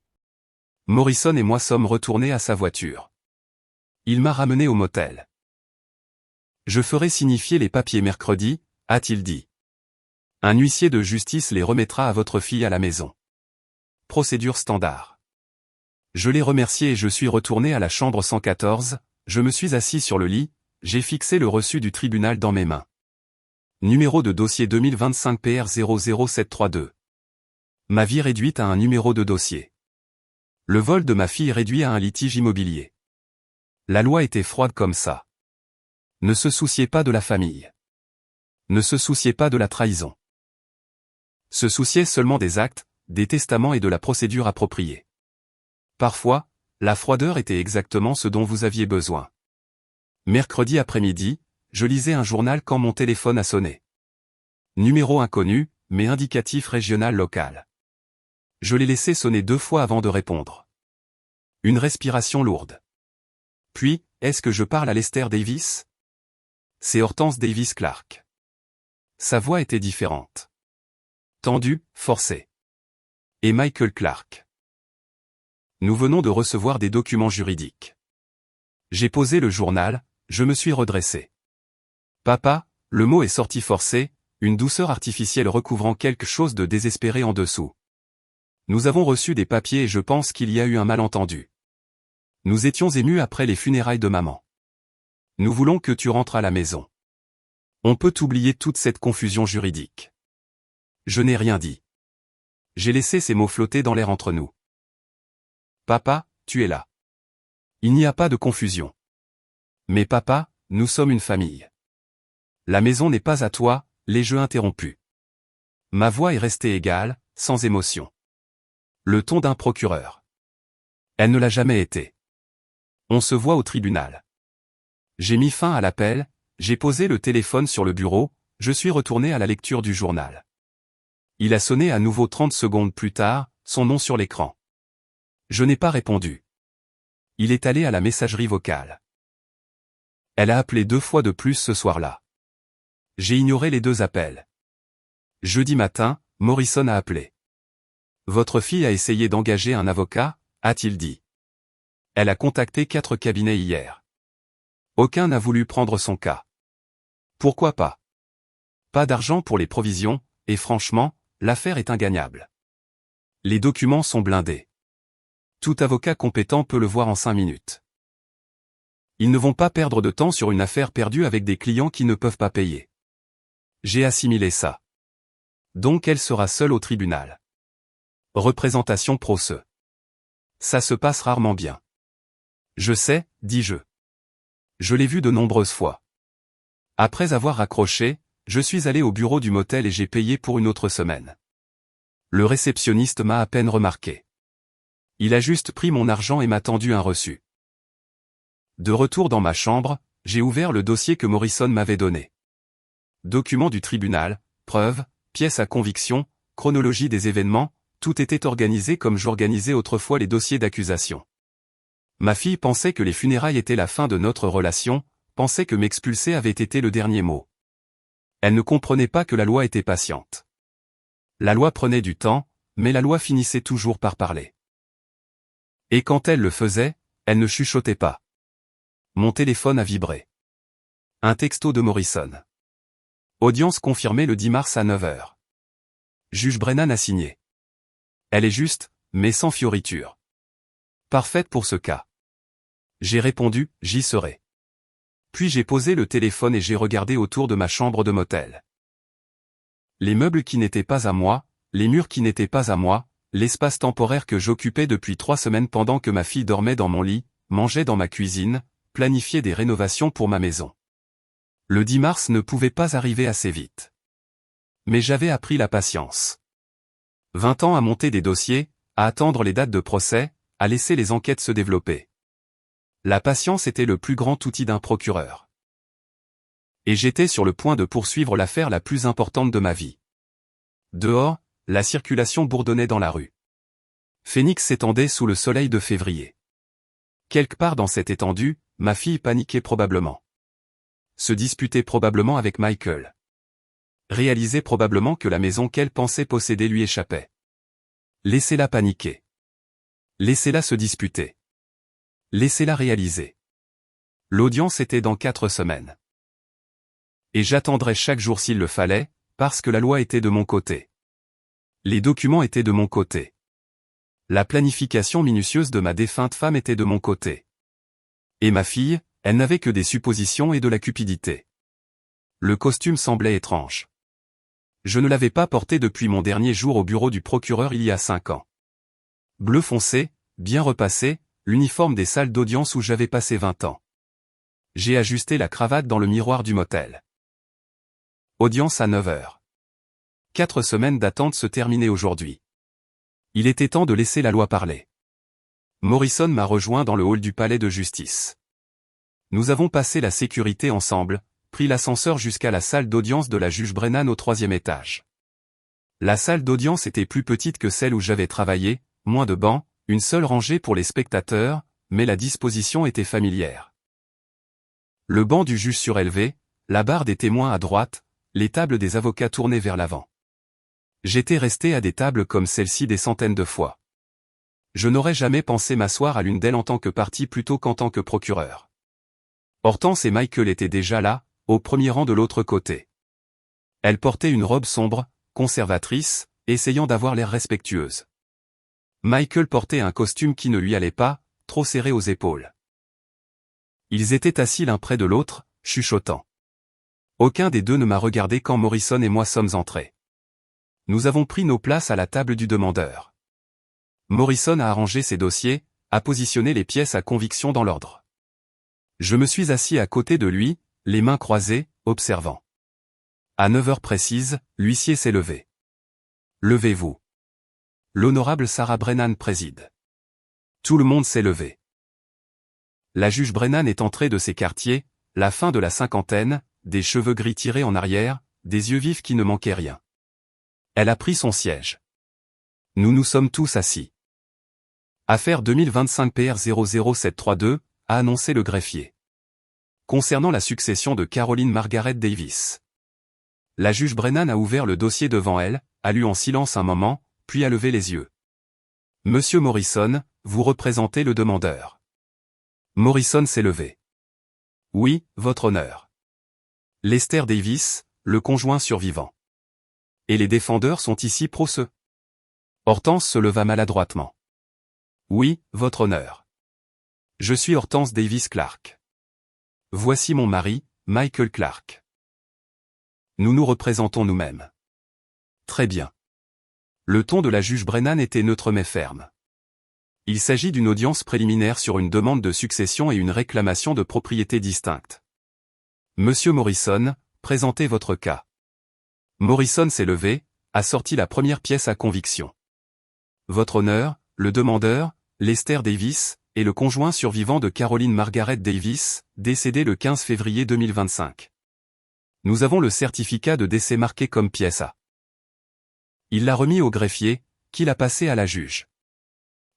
Morrison et moi sommes retournés à sa voiture. Il m'a ramené au motel. Je ferai signifier les papiers mercredi, a-t-il dit. Un huissier de justice les remettra à votre fille à la maison. Procédure standard. Je l'ai remercié et je suis retourné à la chambre 114, je me suis assis sur le lit, j'ai fixé le reçu du tribunal dans mes mains. Numéro de dossier 2025 PR 00732. Ma vie réduite à un numéro de dossier. Le vol de ma fille réduit à un litige immobilier. La loi était froide comme ça. Ne se souciez pas de la famille. Ne se souciez pas de la trahison. Se souciez seulement des actes, des testaments et de la procédure appropriée. Parfois, la froideur était exactement ce dont vous aviez besoin. Mercredi après-midi, je lisais un journal quand mon téléphone a sonné. Numéro inconnu, mais indicatif régional local. Je l'ai laissé sonner 2 fois avant de répondre. Une respiration lourde. Puis, est-ce que je parle à Lester Davis? C'est Hortense Davis Clark. Sa voix était différente. Tendue, forcée. Et Michael Clark. Nous venons de recevoir des documents juridiques. J'ai posé le journal, je me suis redressé. Papa, le mot est sorti forcé, une douceur artificielle recouvrant quelque chose de désespéré en dessous. Nous avons reçu des papiers et je pense qu'il y a eu un malentendu. Nous étions émus après les funérailles de maman. Nous voulons que tu rentres à la maison. On peut oublier toute cette confusion juridique. Je n'ai rien dit. J'ai laissé ces mots flotter dans l'air entre nous. Papa, tu es là. Il n'y a pas de confusion. Mais papa, nous sommes une famille. La maison n'est pas à toi, les jeux interrompus. Ma voix est restée égale, sans émotion. Le ton d'un procureur. Elle ne l'a jamais été. On se voit au tribunal. J'ai mis fin à l'appel, j'ai posé le téléphone sur le bureau, je suis retourné à la lecture du journal. Il a sonné à nouveau 30 secondes plus tard, son nom sur l'écran. Je n'ai pas répondu. Il est allé à la messagerie vocale. Elle a appelé 2 fois de plus ce soir-là. J'ai ignoré les 2 appels. Jeudi matin, Morrison a appelé. Votre fille a essayé d'engager un avocat, a-t-il dit. Elle a contacté 4 cabinets hier. Aucun n'a voulu prendre son cas. Pourquoi pas? Pas d'argent pour les provisions, et franchement, l'affaire est ingagnable. Les documents sont blindés. Tout avocat compétent peut le voir en 5 minutes. Ils ne vont pas perdre de temps sur une affaire perdue avec des clients qui ne peuvent pas payer. J'ai assimilé ça. Donc elle sera seule au tribunal. Représentation pro se. Ça se passe rarement bien. Je sais, dis-je. Je l'ai vu de nombreuses fois. Après avoir raccroché, je suis allé au bureau du motel et j'ai payé pour une autre semaine. Le réceptionniste m'a à peine remarqué. Il a juste pris mon argent et m'a tendu un reçu. De retour dans ma chambre, j'ai ouvert le dossier que Morrison m'avait donné. Documents du tribunal, preuves, pièces à conviction, chronologie des événements, tout était organisé comme j'organisais autrefois les dossiers d'accusation. Ma fille pensait que les funérailles étaient la fin de notre relation, pensait que m'expulser avait été le dernier mot. Elle ne comprenait pas que la loi était patiente. La loi prenait du temps, mais la loi finissait toujours par parler. Et quand elle le faisait, elle ne chuchotait pas. Mon téléphone a vibré. Un texto de Morrison. Audience confirmée le 10 mars à 9h. Juge Brennan a signé. Elle est juste, mais sans fioriture. Parfaite pour ce cas. J'ai répondu, j'y serai. Puis j'ai posé le téléphone et j'ai regardé autour de ma chambre de motel. Les meubles qui n'étaient pas à moi, les murs qui n'étaient pas à moi, l'espace temporaire que j'occupais depuis 3 semaines pendant que ma fille dormait dans mon lit, mangeait dans ma cuisine, planifiait des rénovations pour ma maison. Le 10 mars ne pouvait pas arriver assez vite. Mais j'avais appris la patience. 20 ans à monter des dossiers, à attendre les dates de procès, à laisser les enquêtes se développer. La patience était le plus grand outil d'un procureur. Et j'étais sur le point de poursuivre l'affaire la plus importante de ma vie. Dehors, la circulation bourdonnait dans la rue. Phoenix s'étendait sous le soleil de février. Quelque part dans cette étendue, ma fille paniquait probablement. Se disputait probablement avec Michael. Réalisait probablement que la maison qu'elle pensait posséder lui échappait. Laissez-la paniquer. Laissez-la se disputer. Laissez-la réaliser. L'audience était dans 4 semaines. Et j'attendrai chaque jour s'il le fallait, parce que la loi était de mon côté. Les documents étaient de mon côté. La planification minutieuse de ma défunte femme était de mon côté. Et ma fille, elle n'avait que des suppositions et de la cupidité. Le costume semblait étrange. Je ne l'avais pas porté depuis mon dernier jour au bureau du procureur il y a 5 ans. Bleu foncé, bien repassé, l'uniforme des salles d'audience où j'avais passé 20 ans. J'ai ajusté la cravate dans le miroir du motel. Audience à 9h. 4 semaines d'attente se terminaient aujourd'hui. Il était temps de laisser la loi parler. Morrison m'a rejoint dans le hall du palais de justice. Nous avons passé la sécurité ensemble, prit l'ascenseur jusqu'à la salle d'audience de la juge Brennan au 3e étage. La salle d'audience était plus petite que celle où j'avais travaillé, moins de bancs, une seule rangée pour les spectateurs, mais la disposition était familière. Le banc du juge surélevé, la barre des témoins à droite, les tables des avocats tournées vers l'avant. J'étais resté à des tables comme celle-ci des centaines de fois. Je n'aurais jamais pensé m'asseoir à l'une d'elles en tant que partie plutôt qu'en tant que procureur. Hortense et Michael étaient déjà là, au premier rang de l'autre côté. Elle portait une robe sombre, conservatrice, essayant d'avoir l'air respectueuse. Michael portait un costume qui ne lui allait pas, trop serré aux épaules. Ils étaient assis l'un près de l'autre, chuchotant. Aucun des deux ne m'a regardé quand Morrison et moi sommes entrés. Nous avons pris nos places à la table du demandeur. Morrison a arrangé ses dossiers, a positionné les pièces à conviction dans l'ordre. Je me suis assis à côté de lui, les mains croisées, observant. À 9 heures précises, l'huissier s'est levé. Levez-vous. L'honorable Sarah Brennan préside. Tout le monde s'est levé. La juge Brennan est entrée de ses quartiers, la fin de la cinquantaine, des cheveux gris tirés en arrière, des yeux vifs qui ne manquaient rien. Elle a pris son siège. Nous nous sommes tous assis. Affaire 2025 PR 00732, a annoncé le greffier. Concernant la succession de Caroline Margaret Davis. La juge Brennan a ouvert le dossier devant elle, a lu en silence un moment, puis a levé les yeux. Monsieur Morrison, vous représentez le demandeur. Morrison s'est levé. Oui, votre honneur. Lester Davis, le conjoint survivant. Et les défendeurs sont ici pro se. Hortense se leva maladroitement. Oui, votre honneur. Je suis Hortense Davis Clark. Voici mon mari, Michael Clark. Nous nous représentons nous-mêmes. Très bien. Le ton de la juge Brennan était neutre mais ferme. Il s'agit d'une audience préliminaire sur une demande de succession et une réclamation de propriété distincte. Monsieur Morrison, présentez votre cas. Morrison s'est levé, a sorti la première pièce à conviction. Votre honneur, le demandeur, Lester Davis, est le conjoint survivant de Caroline Margaret Davis, décédée le 15 février 2025. Nous avons le certificat de décès marqué comme pièce A. Il l'a remis au greffier, qui l'a passé à la juge.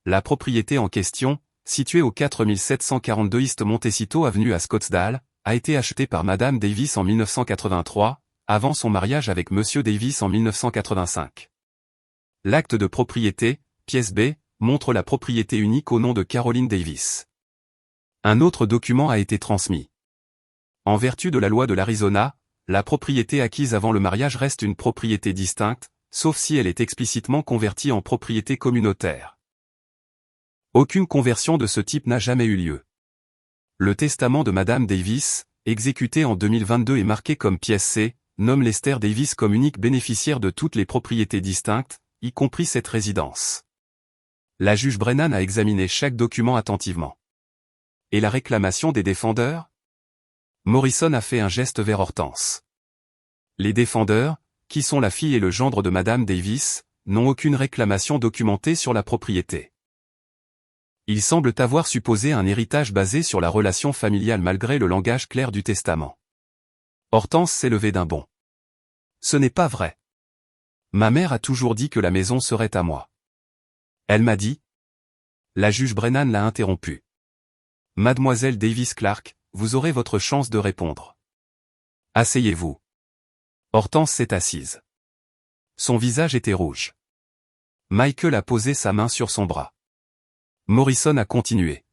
La propriété en question, située au 4742 East Montecito Avenue à Scottsdale, a été achetée par Madame Davis en 1983, avant son mariage avec Monsieur Davis en 1985. L'acte de propriété, pièce B, montre la propriété unique au nom de Caroline Davis. Un autre document a été transmis. En vertu de la loi de l'Arizona, la propriété acquise avant le mariage reste une propriété distincte, sauf si elle est explicitement convertie en propriété communautaire. Aucune conversion de ce type n'a jamais eu lieu. Le testament de Madame Davis, exécuté en 2022 et marqué comme pièce C, nomme Lester Davis comme unique bénéficiaire de toutes les propriétés distinctes, y compris cette résidence. La juge Brennan a examiné chaque document attentivement. Et la réclamation des défendeurs? Morrison a fait un geste vers Hortense. Les défendeurs, qui sont la fille et le gendre de Madame Davis, n'ont aucune réclamation documentée sur la propriété. Ils semblent avoir supposé un héritage basé sur la relation familiale malgré le langage clair du testament. Hortense s'est levée d'un bond. Ce n'est pas vrai. Ma mère a toujours dit que la maison serait à moi. Elle m'a dit. La juge Brennan l'a interrompue. Mademoiselle Davis Clark, vous aurez votre chance de répondre. Asseyez-vous. Hortense s'est assise. Son visage était rouge. Michael a posé sa main sur son bras. Morrison a continué.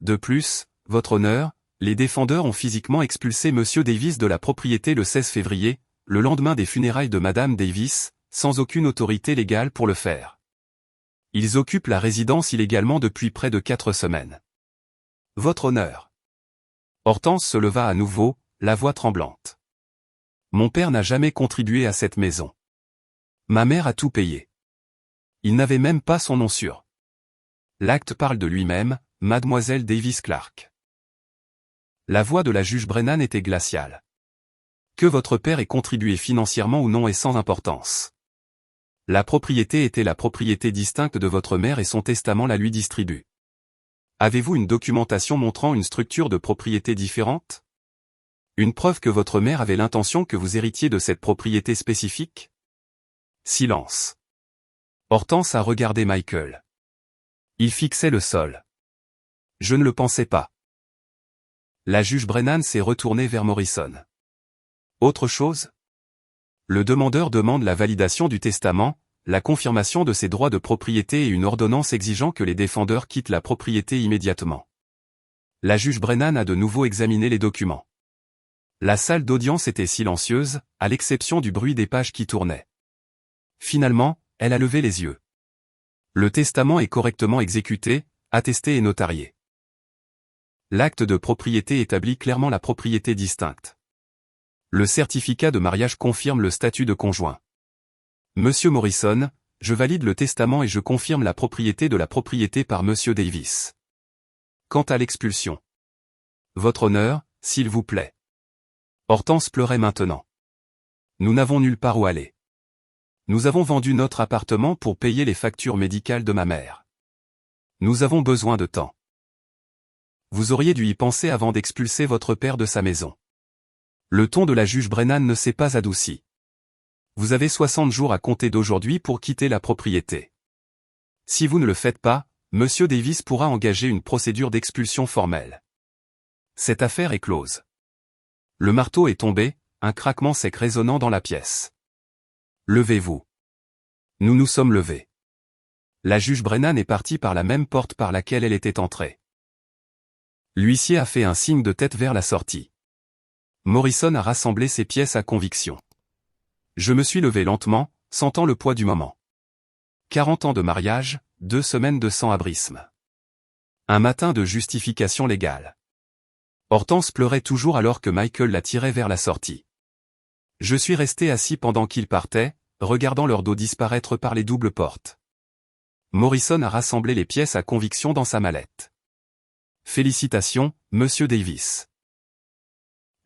De plus, votre honneur, les défendeurs ont physiquement expulsé Monsieur Davis de la propriété le 16 février, le lendemain des funérailles de Madame Davis, sans aucune autorité légale pour le faire. Ils occupent la résidence illégalement depuis près de 4 semaines. Votre honneur. Hortense se leva à nouveau, la voix tremblante. Mon père n'a jamais contribué à cette maison. Ma mère a tout payé. Il n'avait même pas son nom sûr. L'acte parle de lui-même, Mademoiselle Davis Clark. La voix de la juge Brennan était glaciale. Que votre père ait contribué financièrement ou non est sans importance. La propriété était la propriété distincte de votre mère et son testament la lui distribue. Avez-vous une documentation montrant une structure de propriété différente? Une preuve que votre mère avait l'intention que vous héritiez de cette propriété spécifique? Silence. Hortense a regardé Michael. Il fixait le sol. Je ne le pensais pas. La juge Brennan s'est retournée vers Morrison. Autre chose? Le demandeur demande la validation du testament, la confirmation de ses droits de propriété et une ordonnance exigeant que les défendeurs quittent la propriété immédiatement. La juge Brennan a de nouveau examiné les documents. La salle d'audience était silencieuse, à l'exception du bruit des pages qui tournaient. Finalement, elle a levé les yeux. Le testament est correctement exécuté, attesté et notarié. L'acte de propriété établit clairement la propriété distincte. Le certificat de mariage confirme le statut de conjoint. Monsieur Morrison, je valide le testament et je confirme la propriété de la propriété par Monsieur Davis. Quant à l'expulsion. Votre honneur, s'il vous plaît. Hortense pleurait maintenant. Nous n'avons nulle part où aller. Nous avons vendu notre appartement pour payer les factures médicales de ma mère. Nous avons besoin de temps. Vous auriez dû y penser avant d'expulser votre père de sa maison. Le ton de la juge Brennan ne s'est pas adouci. Vous avez 60 jours à compter d'aujourd'hui pour quitter la propriété. Si vous ne le faites pas, Monsieur Davis pourra engager une procédure d'expulsion formelle. Cette affaire est close. Le marteau est tombé, un craquement sec résonnant dans la pièce. Levez-vous. Nous nous sommes levés. La juge Brennan est partie par la même porte par laquelle elle était entrée. L'huissier a fait un signe de tête vers la sortie. Morrison a rassemblé ses pièces à conviction. Je me suis levé lentement, sentant le poids du moment. 40 ans de mariage, 2 semaines de sans-abrisme. Un matin de justification légale. Hortense pleurait toujours alors que Michael la tirait vers la sortie. Je suis resté assis pendant qu'ils partaient, regardant leur dos disparaître par les doubles portes. Morrison a rassemblé les pièces à conviction dans sa mallette. Félicitations, Monsieur Davis.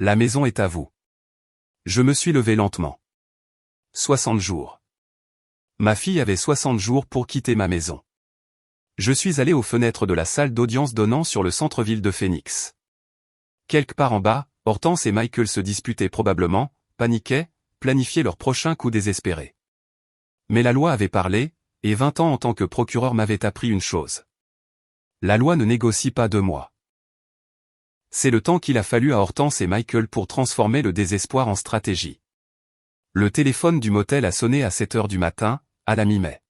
La maison est à vous. Je me suis levé lentement. 60 jours. Ma fille avait 60 jours pour quitter ma maison. Je suis allé aux fenêtres de la salle d'audience donnant sur le centre-ville de Phoenix. Quelque part en bas, Hortense et Michael se disputaient probablement, paniquaient, planifiaient leur prochain coup désespéré. Mais la loi avait parlé, et 20 ans en tant que procureur m'avaient appris une chose. La loi ne négocie pas 2 mois. C'est le temps qu'il a fallu à Hortense et Michael pour transformer le désespoir en stratégie. Le téléphone du motel a sonné à 7 heures du matin, à la mi-mai.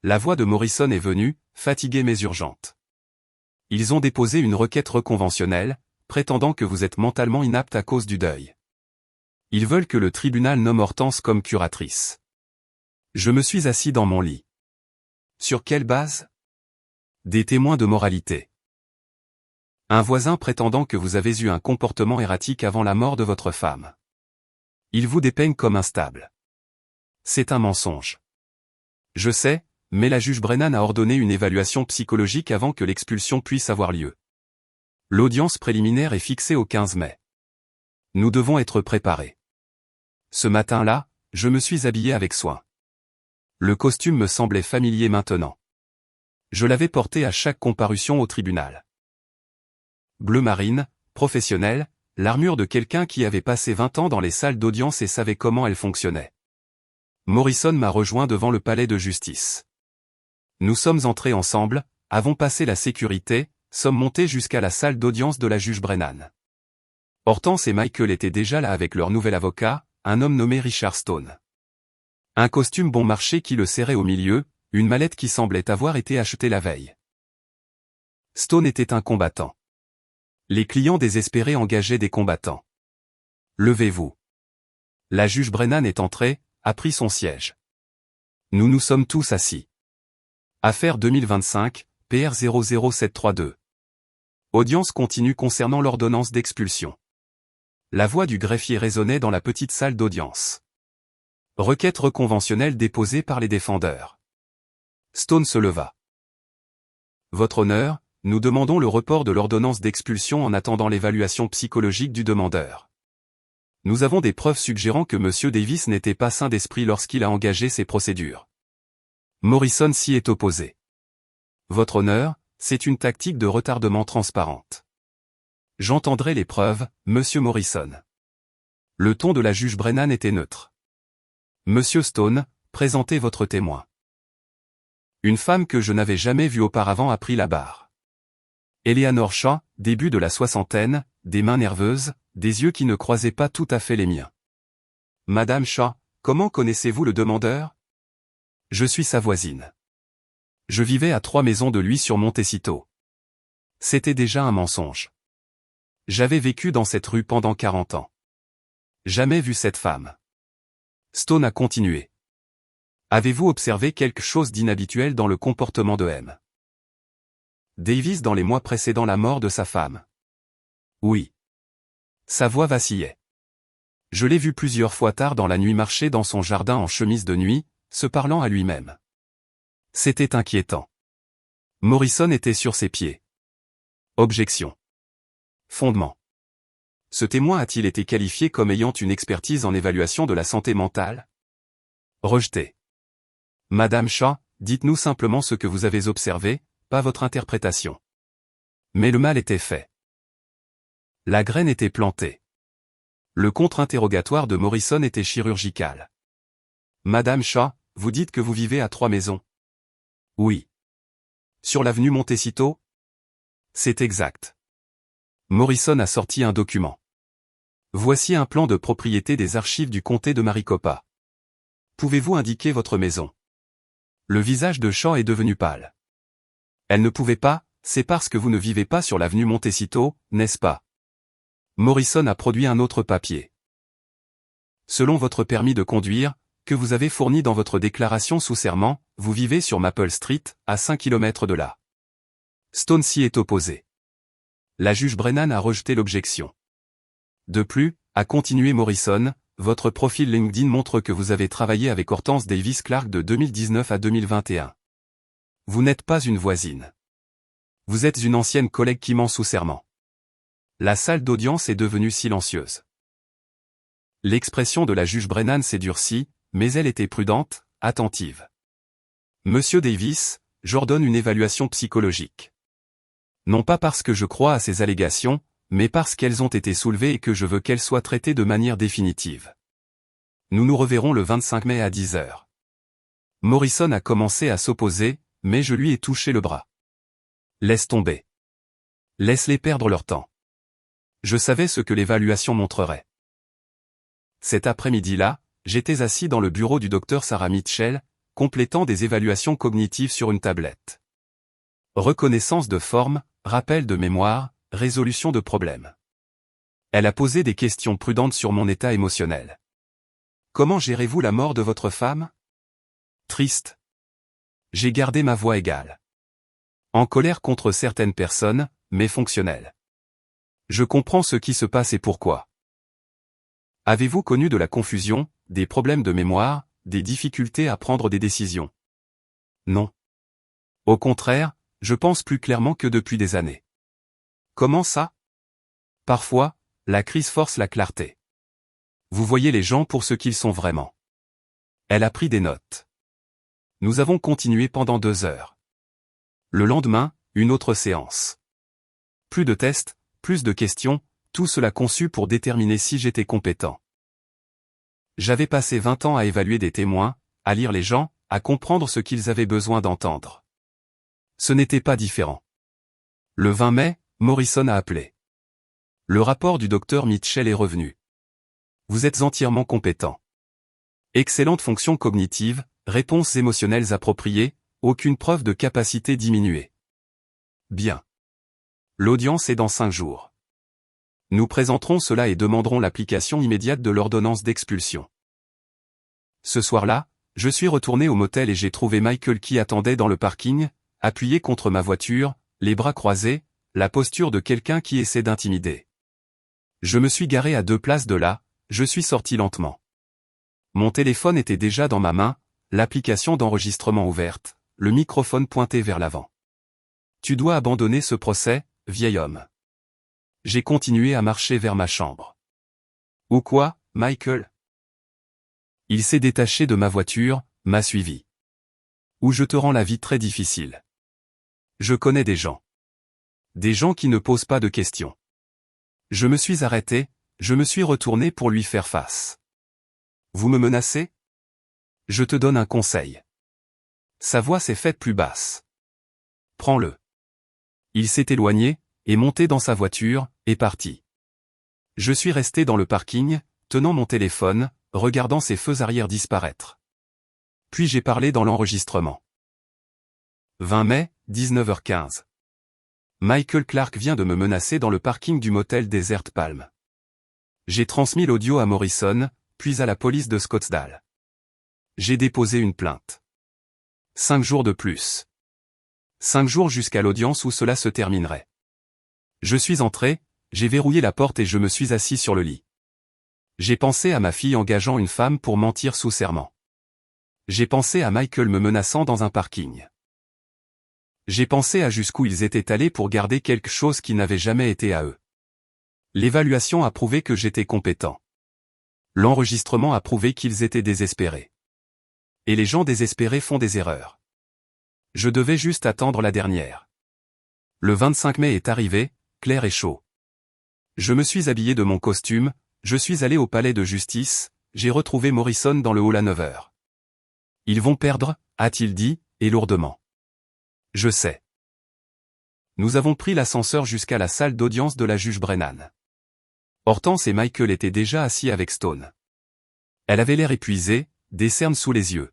La voix de Morrison est venue, fatiguée mais urgente. Ils ont déposé une requête reconventionnelle, prétendant que vous êtes mentalement inapte à cause du deuil. Ils veulent que le tribunal nomme Hortense comme curatrice. Je me suis assis dans mon lit. Sur quelle base? Des témoins de moralité. Un voisin prétendant que vous avez eu un comportement erratique avant la mort de votre femme. Il vous dépeigne comme instable. C'est un mensonge. Je sais, mais la juge Brennan a ordonné une évaluation psychologique avant que l'expulsion puisse avoir lieu. L'audience préliminaire est fixée au 15 mai. Nous devons être préparés. Ce matin-là, je me suis habillé avec soin. Le costume me semblait familier maintenant. Je l'avais porté à chaque comparution au tribunal. Bleu marine, professionnel, l'armure de quelqu'un qui avait passé 20 ans dans les salles d'audience et savait comment elles fonctionnaient. Morrison m'a rejoint devant le palais de justice. Nous sommes entrés ensemble, avons passé la sécurité, sommes montés jusqu'à la salle d'audience de la juge Brennan. Hortense et Michael étaient déjà là avec leur nouvel avocat, un homme nommé Richard Stone. Un costume bon marché qui le serrait au milieu, une mallette qui semblait avoir été achetée la veille. Stone était un combattant. Les clients désespérés engageaient des combattants. Levez-vous. La juge Brennan est entrée, a pris son siège. Nous nous sommes tous assis. Affaire 2025, PR 00732. Audience continue concernant l'ordonnance d'expulsion. La voix du greffier résonnait dans la petite salle d'audience. Requête reconventionnelle déposée par les défendeurs. Stone se leva. Votre honneur, nous demandons le report de l'ordonnance d'expulsion en attendant l'évaluation psychologique du demandeur. Nous avons des preuves suggérant que M. Davis n'était pas sain d'esprit lorsqu'il a engagé ces procédures. Morrison s'y est opposé. Votre honneur, c'est une tactique de retardement transparente. J'entendrai les preuves, monsieur Morrison. Le ton de la juge Brennan était neutre. Monsieur Stone, présentez votre témoin. Une femme que je n'avais jamais vue auparavant a pris la barre. Eleanor Shaw, début de la soixantaine, des mains nerveuses, des yeux qui ne croisaient pas tout à fait les miens. Madame Shaw, comment connaissez-vous le demandeur? Je suis sa voisine. Je vivais à 3 maisons de lui sur Montecito. C'était déjà un mensonge. J'avais vécu dans cette rue pendant 40 ans. Jamais vu cette femme. Stone a continué. Avez-vous observé quelque chose d'inhabituel dans le comportement de M. Davis dans les mois précédant la mort de sa femme? Oui. Sa voix vacillait. Je l'ai vu plusieurs fois tard dans la nuit marcher dans son jardin en chemise de nuit, se parlant à lui-même. C'était inquiétant. Morrison était sur ses pieds. Objection. Fondement. Ce témoin a-t-il été qualifié comme ayant une expertise en évaluation de la santé mentale? Rejeté. Madame Shaw, dites-nous simplement ce que vous avez observé, pas votre interprétation. Mais le mal était fait. La graine était plantée. Le contre-interrogatoire de Morrison était chirurgical. Madame Shaw, vous dites que vous vivez à 3 maisons? Oui. Sur l'avenue Montecito? C'est exact. Morrison a sorti un document. Voici un plan de propriété des archives du comté de Maricopa. Pouvez-vous indiquer votre maison? Le visage de Shaw est devenu pâle. Elle ne pouvait pas, c'est parce que vous ne vivez pas sur l'avenue Montecito, n'est-ce pas? Morrison a produit un autre papier. Selon votre permis de conduire, que vous avez fourni dans votre déclaration sous serment, vous vivez sur Maple Street, à 5 km de là. Stone s'y est opposé. La juge Brennan a rejeté l'objection. De plus, a continué Morrison, votre profil LinkedIn montre que vous avez travaillé avec Hortense Davis Clark de 2019 à 2021. Vous n'êtes pas une voisine. Vous êtes une ancienne collègue qui ment sous serment. La salle d'audience est devenue silencieuse. L'expression de la juge Brennan s'est durcie, mais elle était prudente, attentive. Monsieur Davis, j'ordonne une évaluation psychologique. Non pas parce que je crois à ces allégations, mais parce qu'elles ont été soulevées et que je veux qu'elles soient traitées de manière définitive. Nous nous reverrons le 25 mai à 10 heures. Morrison a commencé à s'opposer, mais je lui ai touché le bras. Laisse tomber. Laisse-les perdre leur temps. Je savais ce que l'évaluation montrerait. Cet après-midi-là, j'étais assis dans le bureau du docteur Sarah Mitchell, complétant des évaluations cognitives sur une tablette. Reconnaissance de forme, rappel de mémoire, résolution de problèmes. Elle a posé des questions prudentes sur mon état émotionnel. Comment gérez-vous la mort de votre femme? Triste. J'ai gardé ma voix égale. En colère contre certaines personnes, mais fonctionnelle. Je comprends ce qui se passe et pourquoi. Avez-vous connu de la confusion, des problèmes de mémoire, des difficultés à prendre des décisions? Non. Au contraire, je pense plus clairement que depuis des années. Comment ça? Parfois, la crise force la clarté. Vous voyez les gens pour ce qu'ils sont vraiment. Elle a pris des notes. Nous avons continué pendant 2 heures. Le lendemain, une autre séance. Plus de tests, plus de questions, tout cela conçu pour déterminer si j'étais compétent. J'avais passé 20 ans à évaluer des témoins, à lire les gens, à comprendre ce qu'ils avaient besoin d'entendre. Ce n'était pas différent. Le 20 mai, Morrison a appelé. Le rapport du docteur Mitchell est revenu. Vous êtes entièrement compétent. Excellente fonction cognitive, réponses émotionnelles appropriées, aucune preuve de capacité diminuée. Bien. L'audience est dans 5 jours. Nous présenterons cela et demanderons l'application immédiate de l'ordonnance d'expulsion. Ce soir-là, je suis retourné au motel et j'ai trouvé Michael qui attendait dans le parking, appuyé contre ma voiture, les bras croisés, la posture de quelqu'un qui essaie d'intimider. Je me suis garé à 2 places de là, je suis sorti lentement. Mon téléphone était déjà dans ma main, l'application d'enregistrement ouverte, le microphone pointé vers l'avant. Tu dois abandonner ce procès, vieil homme. J'ai continué à marcher vers ma chambre. Ou quoi, Michael? Il s'est détaché de ma voiture, m'a suivi. Ou je te rends la vie très difficile. Je connais des gens. Des gens qui ne posent pas de questions. Je me suis arrêté, je me suis retourné pour lui faire face. Vous me menacez? Je te donne un conseil. Sa voix s'est faite plus basse. Prends-le. Il s'est éloigné, est monté dans sa voiture, est parti. Je suis resté dans le parking, tenant mon téléphone, regardant ses feux arrière disparaître. Puis j'ai parlé dans l'enregistrement. 20 mai, 19h15. Michael Clark vient de me menacer dans le parking du motel Desert Palm. J'ai transmis l'audio à Morrison, puis à la police de Scottsdale. J'ai déposé une plainte. 5 jours de plus. 5 jours jusqu'à l'audience où cela se terminerait. Je suis entré, j'ai verrouillé la porte et je me suis assis sur le lit. J'ai pensé à ma fille engageant une femme pour mentir sous serment. J'ai pensé à Michael me menaçant dans un parking. J'ai pensé à jusqu'où ils étaient allés pour garder quelque chose qui n'avait jamais été à eux. L'évaluation a prouvé que j'étais compétent. L'enregistrement a prouvé qu'ils étaient désespérés. Et les gens désespérés font des erreurs. Je devais juste attendre la dernière. Le 25 mai est arrivé, clair et chaud. Je me suis habillé de mon costume, je suis allé au palais de justice, j'ai retrouvé Morrison dans le hall à 9h. Ils vont perdre, a-t-il dit, et lourdement. Je sais. Nous avons pris l'ascenseur jusqu'à la salle d'audience de la juge Brennan. Hortense et Michael étaient déjà assis avec Stone. Elle avait l'air épuisée, des cernes sous les yeux.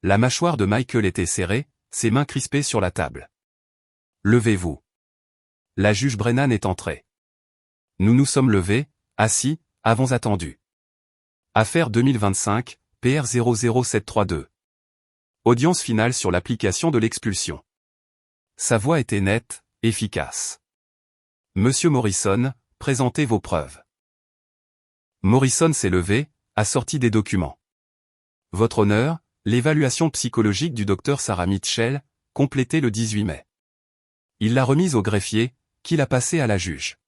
La mâchoire de Michael était serrée, ses mains crispées sur la table. Levez-vous. La juge Brennan est entrée. Nous nous sommes levés, assis, avons attendu. Affaire 2025, PR 00732. Audience finale sur l'application de l'expulsion. Sa voix était nette, efficace. Monsieur Morrison, présentez vos preuves. Morrison s'est levé, a sorti des documents. Votre honneur, l'évaluation psychologique du docteur Sarah Mitchell, complétée le 18 mai. Il l'a remise au greffier, qui l'a passée à la juge.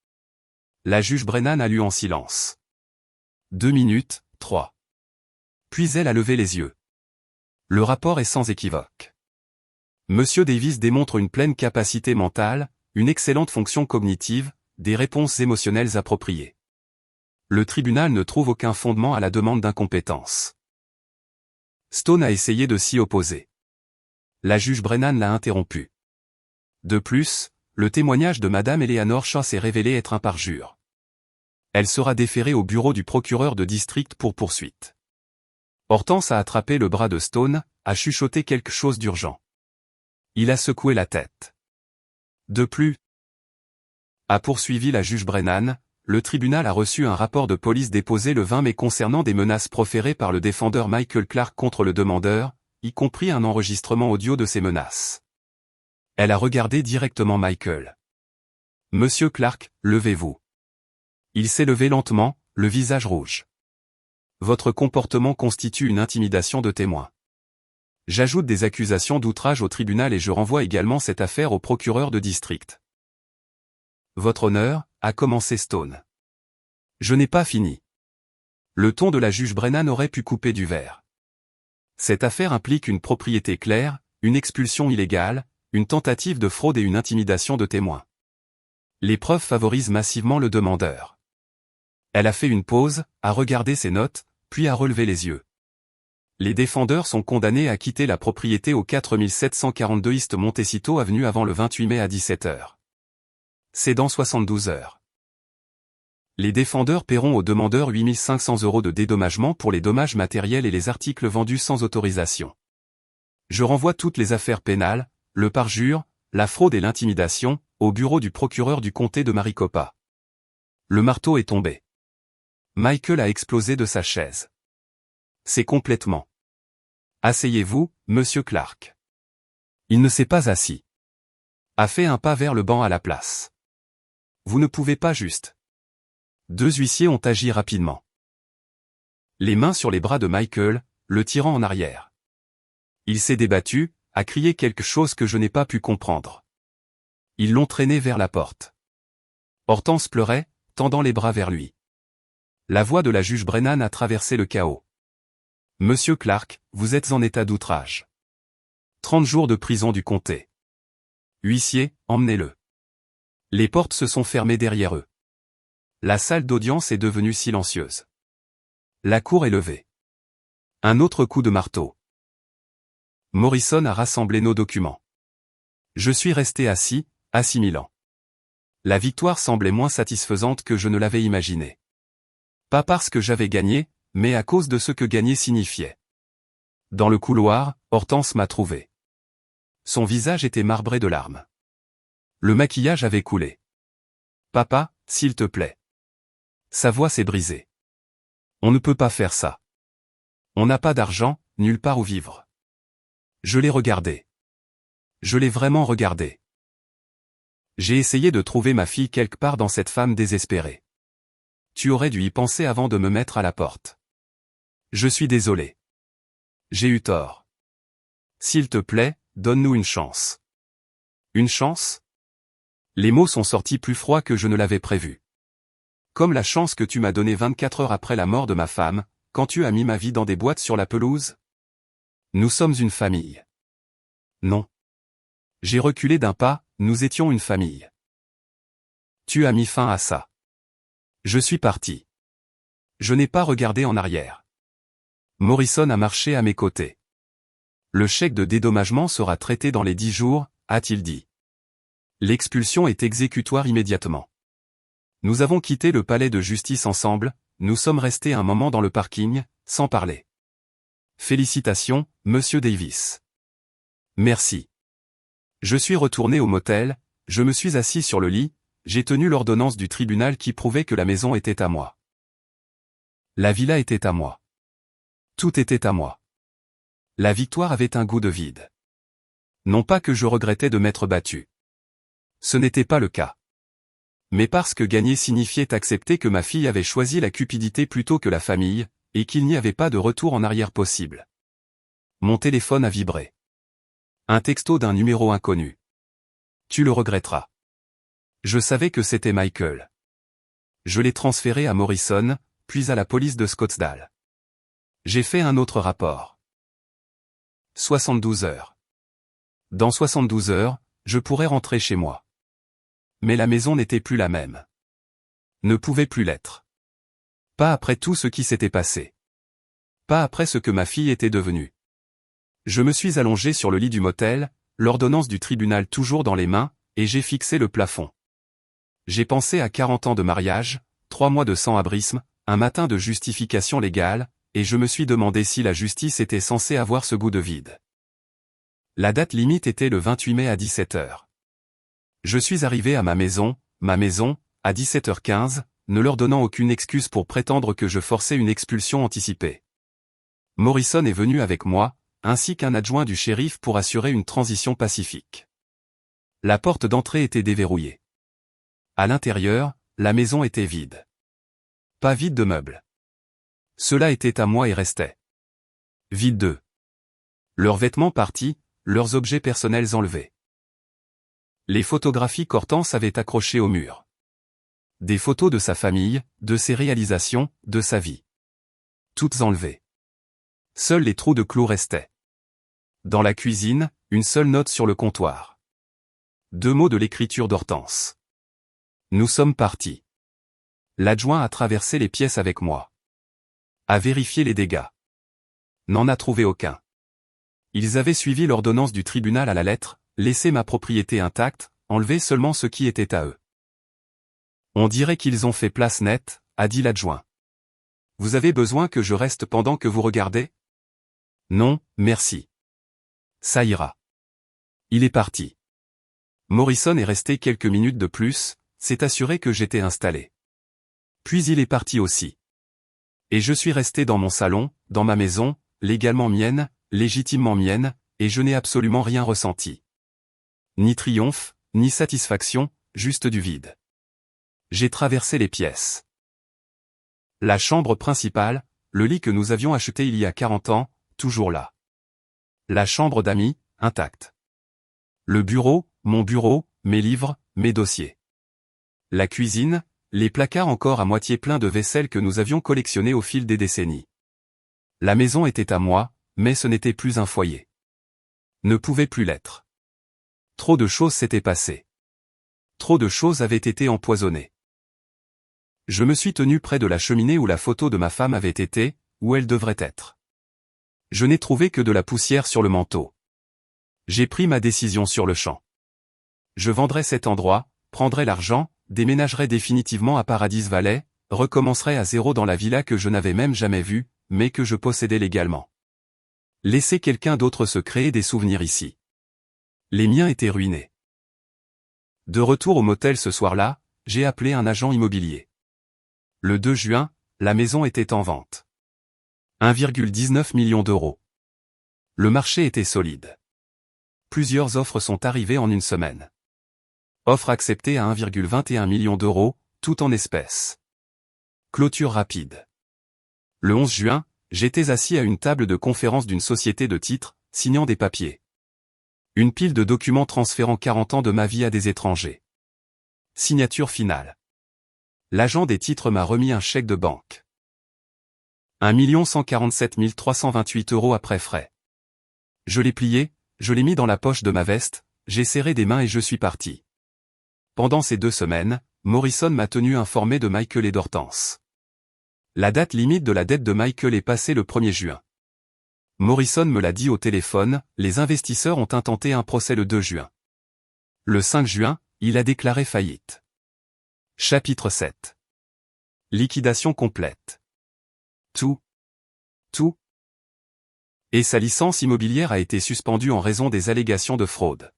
La juge Brennan a lu en silence. 2 minutes, 3. Puis elle a levé les yeux. Le rapport est sans équivoque. Monsieur Davis démontre une pleine capacité mentale, une excellente fonction cognitive, des réponses émotionnelles appropriées. Le tribunal ne trouve aucun fondement à la demande d'incompétence. Stone a essayé de s'y opposer. La juge Brennan l'a interrompu. De plus, le témoignage de Madame Eleanor Shaw s'est révélé être un parjure. Elle sera déférée au bureau du procureur de district pour poursuite. Hortense a attrapé le bras de Stone, a chuchoté quelque chose d'urgent. Il a secoué la tête. De plus, a poursuivi la juge Brennan, le tribunal a reçu un rapport de police déposé le 20 mai concernant des menaces proférées par le défendeur Michael Clark contre le demandeur, y compris un enregistrement audio de ces menaces. Elle a regardé directement Michael. Monsieur Clark, levez-vous. Il s'est levé lentement, le visage rouge. Votre comportement constitue une intimidation de témoin. J'ajoute des accusations d'outrage au tribunal et je renvoie également cette affaire au procureur de district. Votre honneur, a commencé Stone. Je n'ai pas fini. Le ton de la juge Brennan aurait pu couper du verre. Cette affaire implique une propriété claire, une expulsion illégale, une tentative de fraude et une intimidation de témoins. Les preuves favorisent massivement le demandeur. Elle a fait une pause, a regardé ses notes, puis a relevé les yeux. Les défendeurs sont condamnés à quitter la propriété au 4742 East Montecito Avenue avant le 28 mai à 17h. C'est dans 72 heures. Les défendeurs paieront aux demandeurs 8 500 € de dédommagement pour les dommages matériels et les articles vendus sans autorisation. Je renvoie toutes les affaires pénales, le parjure, la fraude et l'intimidation, au bureau du procureur du comté de Maricopa. Le marteau est tombé. Michael a explosé de sa chaise. C'est complètement. Asseyez-vous, monsieur Clark. Il ne s'est pas assis. A fait un pas vers le banc à la place. Vous ne pouvez pas juste. 2 huissiers ont agi rapidement. Les mains sur les bras de Michael, le tirant en arrière. Il s'est débattu, a crié quelque chose que je n'ai pas pu comprendre. Ils l'ont traîné vers la porte. Hortense pleurait, tendant les bras vers lui. La voix de la juge Brennan a traversé le chaos. Monsieur Clark, vous êtes en état d'outrage. 30 jours de prison du comté. Huissier, emmenez-le. Les portes se sont fermées derrière eux. La salle d'audience est devenue silencieuse. La cour est levée. Un autre coup de marteau. Morrison a rassemblé nos documents. Je suis resté assis, assimilant. La victoire semblait moins satisfaisante que je ne l'avais imaginé. Pas parce que j'avais gagné, mais à cause de ce que gagner signifiait. Dans le couloir, Hortense m'a trouvé. Son visage était marbré de larmes. Le maquillage avait coulé. « Papa, s'il te plaît. » Sa voix s'est brisée. « On ne peut pas faire ça. On n'a pas d'argent, nulle part où vivre. » Je l'ai regardé. Je l'ai vraiment regardé. J'ai essayé de trouver ma fille quelque part dans cette femme désespérée. Tu aurais dû y penser avant de me mettre à la porte. Je suis désolé. J'ai eu tort. S'il te plaît, donne-nous une chance. Une chance? Les mots sont sortis plus froids que je ne l'avais prévu. Comme la chance que tu m'as donnée 24 heures après la mort de ma femme, quand tu as mis ma vie dans des boîtes sur la pelouse? Nous sommes une famille. Non. J'ai reculé d'un pas, nous étions une famille. Tu as mis fin à ça. Je suis parti. Je n'ai pas regardé en arrière. Morrison a marché à mes côtés. Le chèque de dédommagement sera traité dans les 10 jours, a-t-il dit. L'expulsion est exécutoire immédiatement. Nous avons quitté le palais de justice ensemble, nous sommes restés un moment dans le parking, sans parler. Félicitations, Monsieur Davis. Merci. Je suis retourné au motel, je me suis assis sur le lit, j'ai tenu l'ordonnance du tribunal qui prouvait que la maison était à moi. La villa était à moi. Tout était à moi. La victoire avait un goût de vide. Non pas que je regrettais de m'être battu. Ce n'était pas le cas. Mais parce que gagner signifiait accepter que ma fille avait choisi la cupidité plutôt que la famille, et qu'il n'y avait pas de retour en arrière possible. Mon téléphone a vibré. Un texto d'un numéro inconnu. Tu le regretteras. Je savais que c'était Michael. Je l'ai transféré à Morrison, puis à la police de Scottsdale. J'ai fait un autre rapport. 72 heures. Dans 72 heures, je pourrais rentrer chez moi. Mais la maison n'était plus la même. Ne pouvait plus l'être. Pas après tout ce qui s'était passé. Pas après ce que ma fille était devenue. Je me suis allongé sur le lit du motel, l'ordonnance du tribunal toujours dans les mains, et j'ai fixé le plafond. J'ai pensé à 40 ans de mariage, 3 mois de sans-abrisme, un matin de justification légale, et je me suis demandé si la justice était censée avoir ce goût de vide. La date limite était le 28 mai à 17 heures. Je suis arrivé à ma maison, à 17h15, ne leur donnant aucune excuse pour prétendre que je forçais une expulsion anticipée. Morrison est venu avec moi, ainsi qu'un adjoint du shérif pour assurer une transition pacifique. La porte d'entrée était déverrouillée. À l'intérieur, la maison était vide. Pas vide de meubles. Cela était à moi et restait. Vide d'eux. Leurs vêtements partis, leurs objets personnels enlevés. Les photographies qu'Hortense avait accrochées au mur. Des photos de sa famille, de ses réalisations, de sa vie. Toutes enlevées. Seuls les trous de clous restaient. Dans la cuisine, une seule note sur le comptoir. 2 mots de l'écriture d'Hortense. Nous sommes partis. L'adjoint a traversé les pièces avec moi. A vérifié les dégâts. N'en a trouvé aucun. Ils avaient suivi l'ordonnance du tribunal à la lettre, laissé ma propriété intacte, enlevé seulement ce qui était à eux. On dirait qu'ils ont fait place nette, a dit l'adjoint. Vous avez besoin que je reste pendant que vous regardez? Non, merci. Ça ira. Il est parti. Morrison est resté quelques minutes de plus, s'est assuré que j'étais installé. Puis il est parti aussi. Et je suis resté dans mon salon, dans ma maison, légalement mienne, légitimement mienne, et je n'ai absolument rien ressenti. Ni triomphe, ni satisfaction, juste du vide. J'ai traversé les pièces. La chambre principale, le lit que nous avions acheté il y a 40 ans, toujours là. La chambre d'amis, intacte. Le bureau, mon bureau, mes livres, mes dossiers. La cuisine, les placards encore à moitié pleins de vaisselle que nous avions collectionnés au fil des décennies. La maison était à moi, mais ce n'était plus un foyer. Ne pouvait plus l'être. Trop de choses s'étaient passées. Trop de choses avaient été empoisonnées. Je me suis tenu près de la cheminée où la photo de ma femme avait été, où elle devrait être. Je n'ai trouvé que de la poussière sur le manteau. J'ai pris ma décision sur le champ. Je vendrai cet endroit, prendrai l'argent, déménagerai définitivement à Paradise Valley, recommencerai à zéro dans la villa que je n'avais même jamais vue, mais que je possédais légalement. Laisser quelqu'un d'autre se créer des souvenirs ici. Les miens étaient ruinés. De retour au motel ce soir-là, j'ai appelé un agent immobilier. Le 2 juin, la maison était en vente. 1,19 million d'euros. Le marché était solide. Plusieurs offres sont arrivées en une semaine. Offre acceptée à 1,21 million d'euros, tout en espèces. Clôture rapide. Le 11 juin, j'étais assis à une table de conférence d'une société de titres, signant des papiers. Une pile de documents transférant 40 ans de ma vie à des étrangers. Signature finale. L'agent des titres m'a remis un chèque de banque. 1 147 328 € après frais. Je l'ai plié, je l'ai mis dans la poche de ma veste, j'ai serré des mains et je suis parti. Pendant ces 2 semaines, Morrison m'a tenu informé de Michael et d'Hortense. La date limite de la dette de Michael est passée le 1er juin. Morrison me l'a dit au téléphone, les investisseurs ont intenté un procès le 2 juin. Le 5 juin, il a déclaré faillite. Chapitre 7. Liquidation complète. Tout. Et sa licence immobilière a été suspendue en raison des allégations de fraude.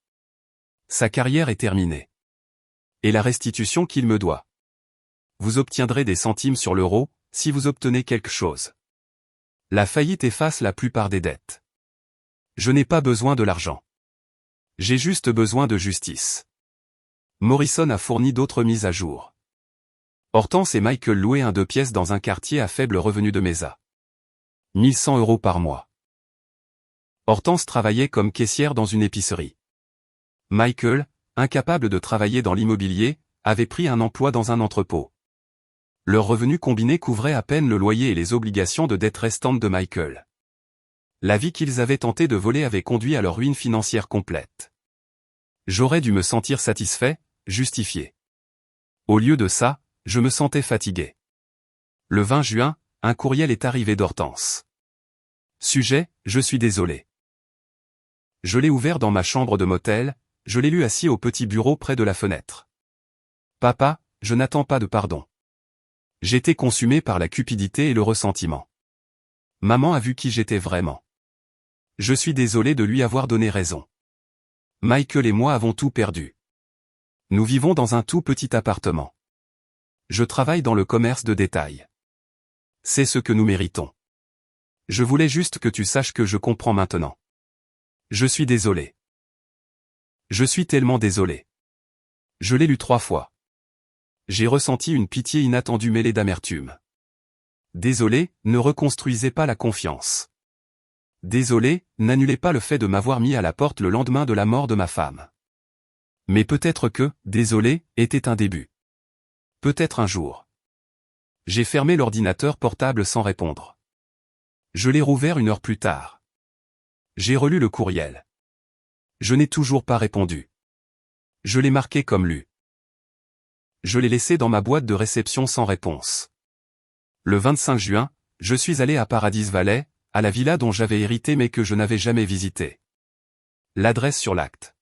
Sa carrière est terminée. Et la restitution qu'il me doit. Vous obtiendrez des centimes sur l'euro, si vous obtenez quelque chose. La faillite efface la plupart des dettes. Je n'ai pas besoin de l'argent. J'ai juste besoin de justice. Morrison a fourni d'autres mises à jour. Hortense et Michael louaient un 2 pièces dans un quartier à faible revenu de Mesa. 1100 € par mois. Hortense travaillait comme caissière dans une épicerie. Michael, incapable de travailler dans l'immobilier, avait pris un emploi dans un entrepôt. Leur revenu combiné couvrait à peine le loyer et les obligations de dette restantes de Michael. La vie qu'ils avaient tenté de voler avait conduit à leur ruine financière complète. J'aurais dû me sentir satisfait, justifié. Au lieu de ça, je me sentais fatigué. Le 20 juin, un courriel est arrivé d'Hortense. Sujet, je suis désolé. Je l'ai ouvert dans ma chambre de motel, je l'ai lu assis au petit bureau près de la fenêtre. Papa, je n'attends pas de pardon. J'étais consumé par la cupidité et le ressentiment. Maman a vu qui j'étais vraiment. Je suis désolé de lui avoir donné raison. Michael et moi avons tout perdu. Nous vivons dans un tout petit appartement. Je travaille dans le commerce de détail. C'est ce que nous méritons. Je voulais juste que tu saches que je comprends maintenant. Je suis désolé. Je suis tellement désolé. Je l'ai lu 3 fois. J'ai ressenti une pitié inattendue mêlée d'amertume. Désolé, ne reconstruisez pas la confiance. Désolé, n'annulez pas le fait de m'avoir mis à la porte le lendemain de la mort de ma femme. Mais peut-être que, désolé, était un début. Peut-être un jour. J'ai fermé l'ordinateur portable sans répondre. Je l'ai rouvert 1 heure plus tard. J'ai relu le courriel. Je n'ai toujours pas répondu. Je l'ai marqué comme lu. Je l'ai laissé dans ma boîte de réception sans réponse. Le 25 juin, je suis allé à Paradise Valley, à la villa dont j'avais hérité mais que je n'avais jamais visitée. L'adresse sur l'acte.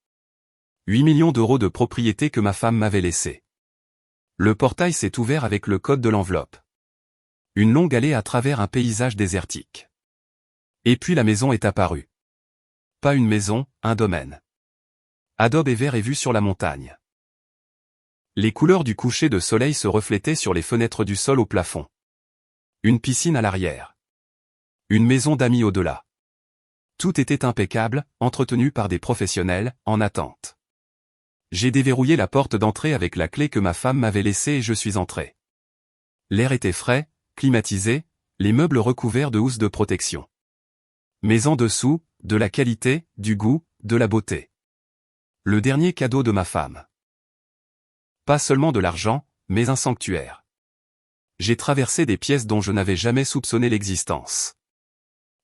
8 millions d'euros de propriété que ma femme m'avait laissée. Le portail s'est ouvert avec le code de l'enveloppe. Une longue allée à travers un paysage désertique. Et puis la maison est apparue. Pas une maison, un domaine. Adobe et vert et vue sur la montagne. Les couleurs du coucher de soleil se reflétaient sur les fenêtres du sol au plafond. Une piscine à l'arrière. Une maison d'amis au-delà. Tout était impeccable, entretenu par des professionnels, en attente. J'ai déverrouillé la porte d'entrée avec la clé que ma femme m'avait laissée et je suis entré. L'air était frais, climatisé, les meubles recouverts de housses de protection. Mais en dessous, de la qualité, du goût, de la beauté. Le dernier cadeau de ma femme. Pas seulement de l'argent, mais un sanctuaire. J'ai traversé des pièces dont je n'avais jamais soupçonné l'existence.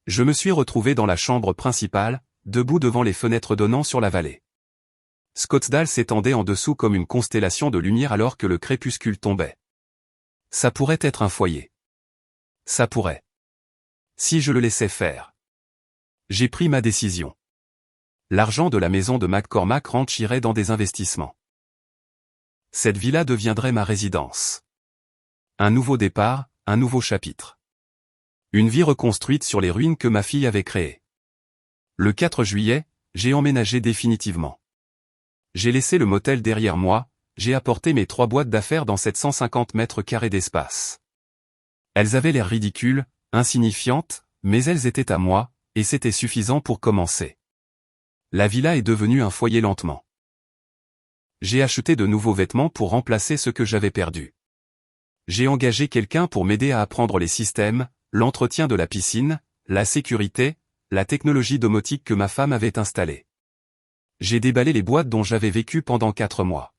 Je me suis retrouvé dans la chambre principale, debout devant les fenêtres donnant sur la vallée. Scottsdale s'étendait en dessous comme une constellation de lumière alors que le crépuscule tombait. Ça pourrait être un foyer. Ça pourrait. Si je le laissais faire. J'ai pris ma décision. L'argent de la maison de McCormack Ranch irait dans des investissements. Cette villa deviendrait ma résidence. Un nouveau départ, un nouveau chapitre. Une vie reconstruite sur les ruines que ma fille avait créées. Le 4 juillet, j'ai emménagé définitivement. J'ai laissé le motel derrière moi, j'ai apporté mes 3 boîtes d'affaires dans 750 mètres carrés d'espace. Elles avaient l'air ridicules, insignifiantes, mais elles étaient à moi, et c'était suffisant pour commencer. La villa est devenue un foyer lentement. J'ai acheté de nouveaux vêtements pour remplacer ce que j'avais perdu. J'ai engagé quelqu'un pour m'aider à apprendre les systèmes, l'entretien de la piscine, la sécurité, la technologie domotique que ma femme avait installée. J'ai déballé les boîtes dont j'avais vécu pendant 4 mois.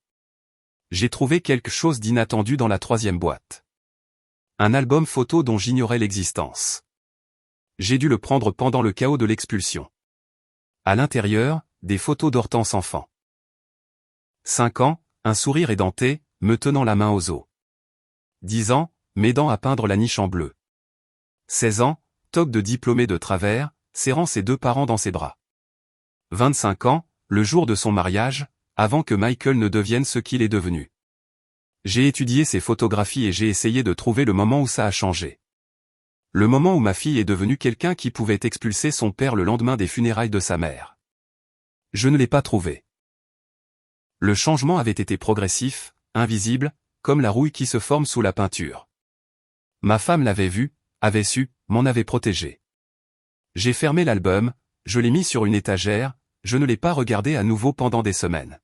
J'ai trouvé quelque chose d'inattendu dans la 3e boîte. Un album photo dont j'ignorais l'existence. J'ai dû le prendre pendant le chaos de l'expulsion. À l'intérieur, des photos d'Hortense enfant. 5 ans, un sourire édenté, me tenant la main aux os. 10 ans, m'aidant à peindre la niche en bleu. 16 ans, toque de diplômé de travers, serrant ses 2 parents dans ses bras. 25 ans, le jour de son mariage, avant que Michael ne devienne ce qu'il est devenu. J'ai étudié ses photographies et j'ai essayé de trouver le moment où ça a changé. Le moment où ma fille est devenue quelqu'un qui pouvait expulser son père le lendemain des funérailles de sa mère. Je ne l'ai pas trouvé. Le changement avait été progressif, invisible, comme la rouille qui se forme sous la peinture. Ma femme l'avait vu, avait su, m'en avait protégé. J'ai fermé l'album, je l'ai mis sur une étagère, je ne l'ai pas regardé à nouveau pendant des semaines.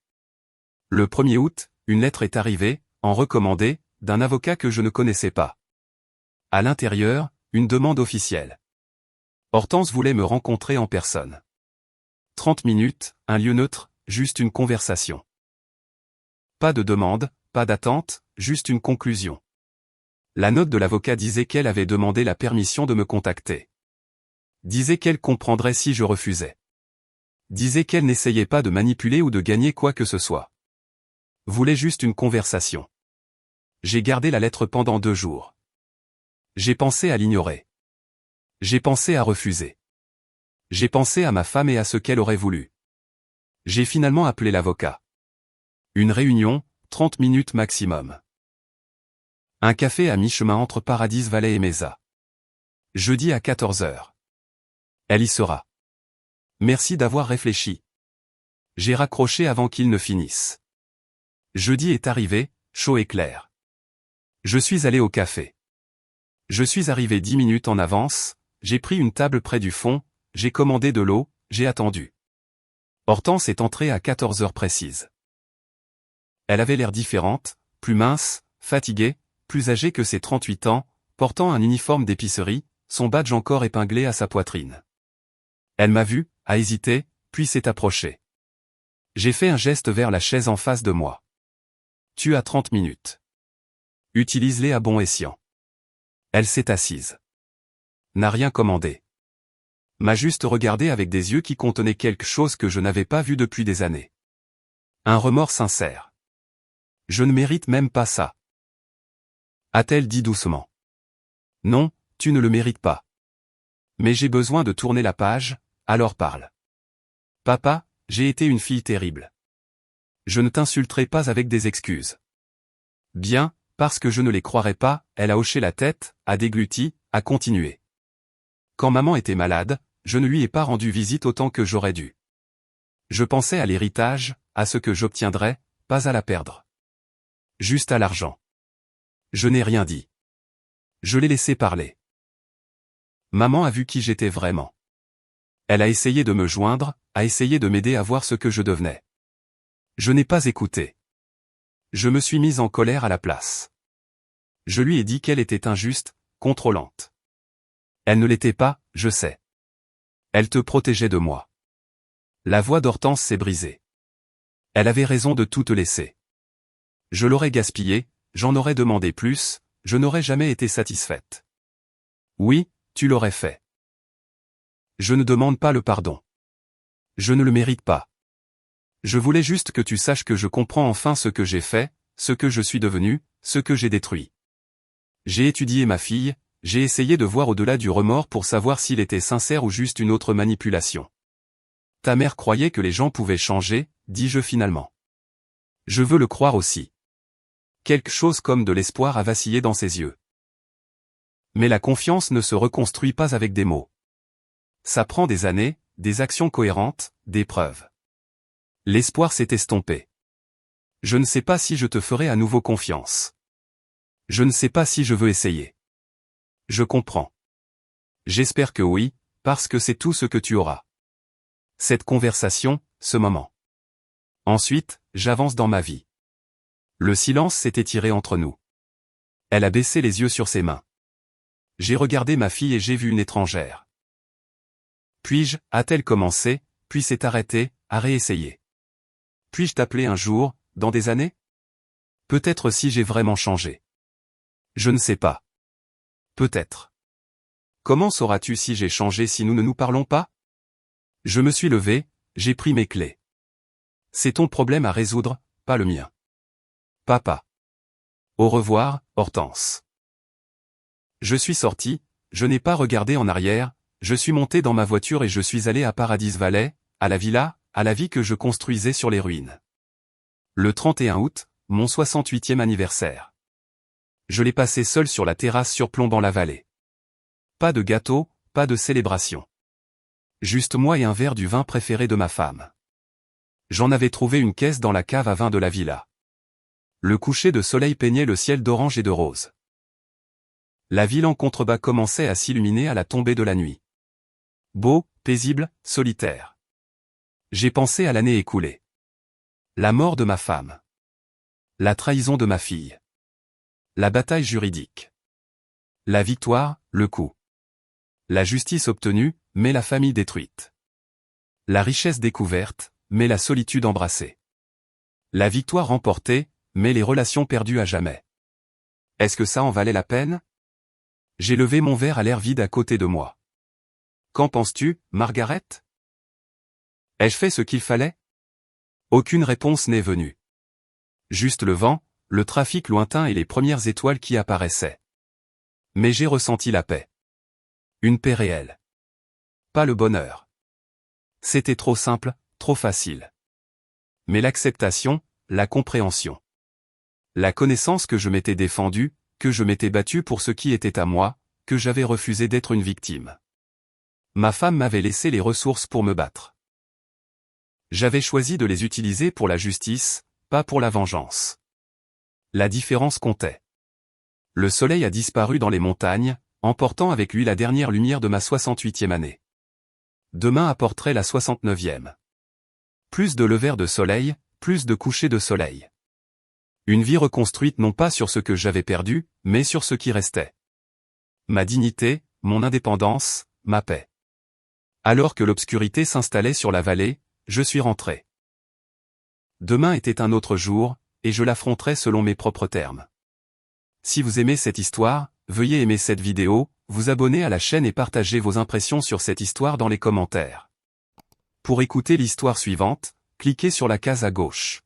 Le 1er août, une lettre est arrivée, en recommandé, d'un avocat que je ne connaissais pas. À l'intérieur, une demande officielle. Hortense voulait me rencontrer en personne. 30 minutes, un lieu neutre, juste une conversation. Pas de demande, pas d'attente, juste une conclusion. La note de l'avocat disait qu'elle avait demandé la permission de me contacter. Disait qu'elle comprendrait si je refusais. Disait qu'elle n'essayait pas de manipuler ou de gagner quoi que ce soit. Voulait juste une conversation. J'ai gardé la lettre pendant 2 jours. J'ai pensé à l'ignorer. J'ai pensé à refuser. J'ai pensé à ma femme et à ce qu'elle aurait voulu. J'ai finalement appelé l'avocat. Une réunion, 30 minutes maximum. Un café à mi-chemin entre Paradise Valley et Mesa. Jeudi à 14h. Elle y sera. Merci d'avoir réfléchi. J'ai raccroché avant qu'il ne finisse. Jeudi est arrivé, chaud et clair. Je suis allé au café. Je suis arrivé 10 minutes en avance, j'ai pris une table près du fond, j'ai commandé de l'eau, j'ai attendu. Hortense est entrée à 14h précise. Elle avait l'air différente, plus mince, fatiguée, plus âgée que ses 38 ans, portant un uniforme d'épicerie, son badge encore épinglé à sa poitrine. Elle m'a vu, a hésité, puis s'est approchée. J'ai fait un geste vers la chaise en face de moi. Tu as 30 minutes. Utilise-les à bon escient. Elle s'est assise. N'a rien commandé. M'a juste regardé avec des yeux qui contenaient quelque chose que je n'avais pas vu depuis des années. Un remords sincère. Je ne mérite même pas ça. A-t-elle dit doucement. Non, tu ne le mérites pas. Mais j'ai besoin de tourner la page, alors parle. Papa, j'ai été une fille terrible. Je ne t'insulterai pas avec des excuses. Bien, parce que je ne les croirais pas, elle a hoché la tête, a dégluti, a continué. Quand maman était malade, je ne lui ai pas rendu visite autant que j'aurais dû. Je pensais à l'héritage, à ce que j'obtiendrais, pas à la perdre. Juste à l'argent. Je n'ai rien dit. Je l'ai laissé parler. Maman a vu qui j'étais vraiment. Elle a essayé de me joindre, a essayé de m'aider à voir ce que je devenais. Je n'ai pas écouté. Je me suis mise en colère à la place. Je lui ai dit qu'elle était injuste, contrôlante. Elle ne l'était pas, je sais. Elle te protégeait de moi. La voix d'Hortense s'est brisée. Elle avait raison de tout te laisser. Je l'aurais gaspillé, j'en aurais demandé plus, je n'aurais jamais été satisfaite. Oui, tu l'aurais fait. Je ne demande pas le pardon. Je ne le mérite pas. Je voulais juste que tu saches que je comprends enfin ce que j'ai fait, ce que je suis devenu, ce que j'ai détruit. J'ai étudié ma fille, j'ai essayé de voir au-delà du remords pour savoir s'il était sincère ou juste une autre manipulation. Ta mère croyait que les gens pouvaient changer, dis-je finalement. Je veux le croire aussi. Quelque chose comme de l'espoir a vacillé dans ses yeux. Mais la confiance ne se reconstruit pas avec des mots. Ça prend des années, des actions cohérentes, des preuves. L'espoir s'est estompé. Je ne sais pas si je te ferai à nouveau confiance. Je ne sais pas si je veux essayer. Je comprends. J'espère que oui, parce que c'est tout ce que tu auras. Cette conversation, ce moment. Ensuite, j'avance dans ma vie. Le silence s'est étiré entre nous. Elle a baissé les yeux sur ses mains. J'ai regardé ma fille et j'ai vu une étrangère. Puis-je, a-t-elle commencé, puis s'est arrêtée, à réessayer. Puis-je t'appeler un jour, dans des années? Peut-être si j'ai vraiment changé. Je ne sais pas. Peut-être. Comment sauras-tu si j'ai changé si nous ne nous parlons pas? Je me suis levé, j'ai pris mes clés. C'est ton problème à résoudre, pas le mien. Papa. Au revoir, Hortense. Je suis sorti, je n'ai pas regardé en arrière, je suis monté dans ma voiture et je suis allé à Paradise Valley, à la villa, à la vie que je construisais sur les ruines. Le 31 août, mon 68e anniversaire. Je l'ai passé seul sur la terrasse surplombant la vallée. Pas de gâteau, pas de célébration. Juste moi et un verre du vin préféré de ma femme. J'en avais trouvé une caisse dans la cave à vin de la villa. Le coucher de soleil peignait le ciel d'orange et de rose. La ville en contrebas commençait à s'illuminer à la tombée de la nuit. Beau, paisible, solitaire. J'ai pensé à l'année écoulée. La mort de ma femme. La trahison de ma fille. La bataille juridique. La victoire, le coup. La justice obtenue, mais la famille détruite. La richesse découverte, mais la solitude embrassée. La victoire remportée, mais les relations perdues à jamais. Est-ce que ça en valait la peine? J'ai levé mon verre à l'air vide à côté de moi. Qu'en penses-tu, Margaret? Ai-je fait ce qu'il fallait? Aucune réponse n'est venue. Juste le vent, le trafic lointain et les premières étoiles qui apparaissaient. Mais j'ai ressenti la paix. Une paix réelle. Pas le bonheur. C'était trop simple, trop facile. Mais l'acceptation, la compréhension. La connaissance que je m'étais défendu, que je m'étais battu pour ce qui était à moi, que j'avais refusé d'être une victime. Ma femme m'avait laissé les ressources pour me battre. J'avais choisi de les utiliser pour la justice, pas pour la vengeance. La différence comptait. Le soleil a disparu dans les montagnes, emportant avec lui la dernière lumière de ma 68e année. Demain apporterait la 69e. Plus de levers de soleil, plus de couchers de soleil. Une vie reconstruite non pas sur ce que j'avais perdu, mais sur ce qui restait. Ma dignité, mon indépendance, ma paix. Alors que l'obscurité s'installait sur la vallée, je suis rentré. Demain était un autre jour, et je l'affronterai selon mes propres termes. Si vous aimez cette histoire, veuillez aimer cette vidéo, vous abonner à la chaîne et partager vos impressions sur cette histoire dans les commentaires. Pour écouter l'histoire suivante, cliquez sur la case à gauche.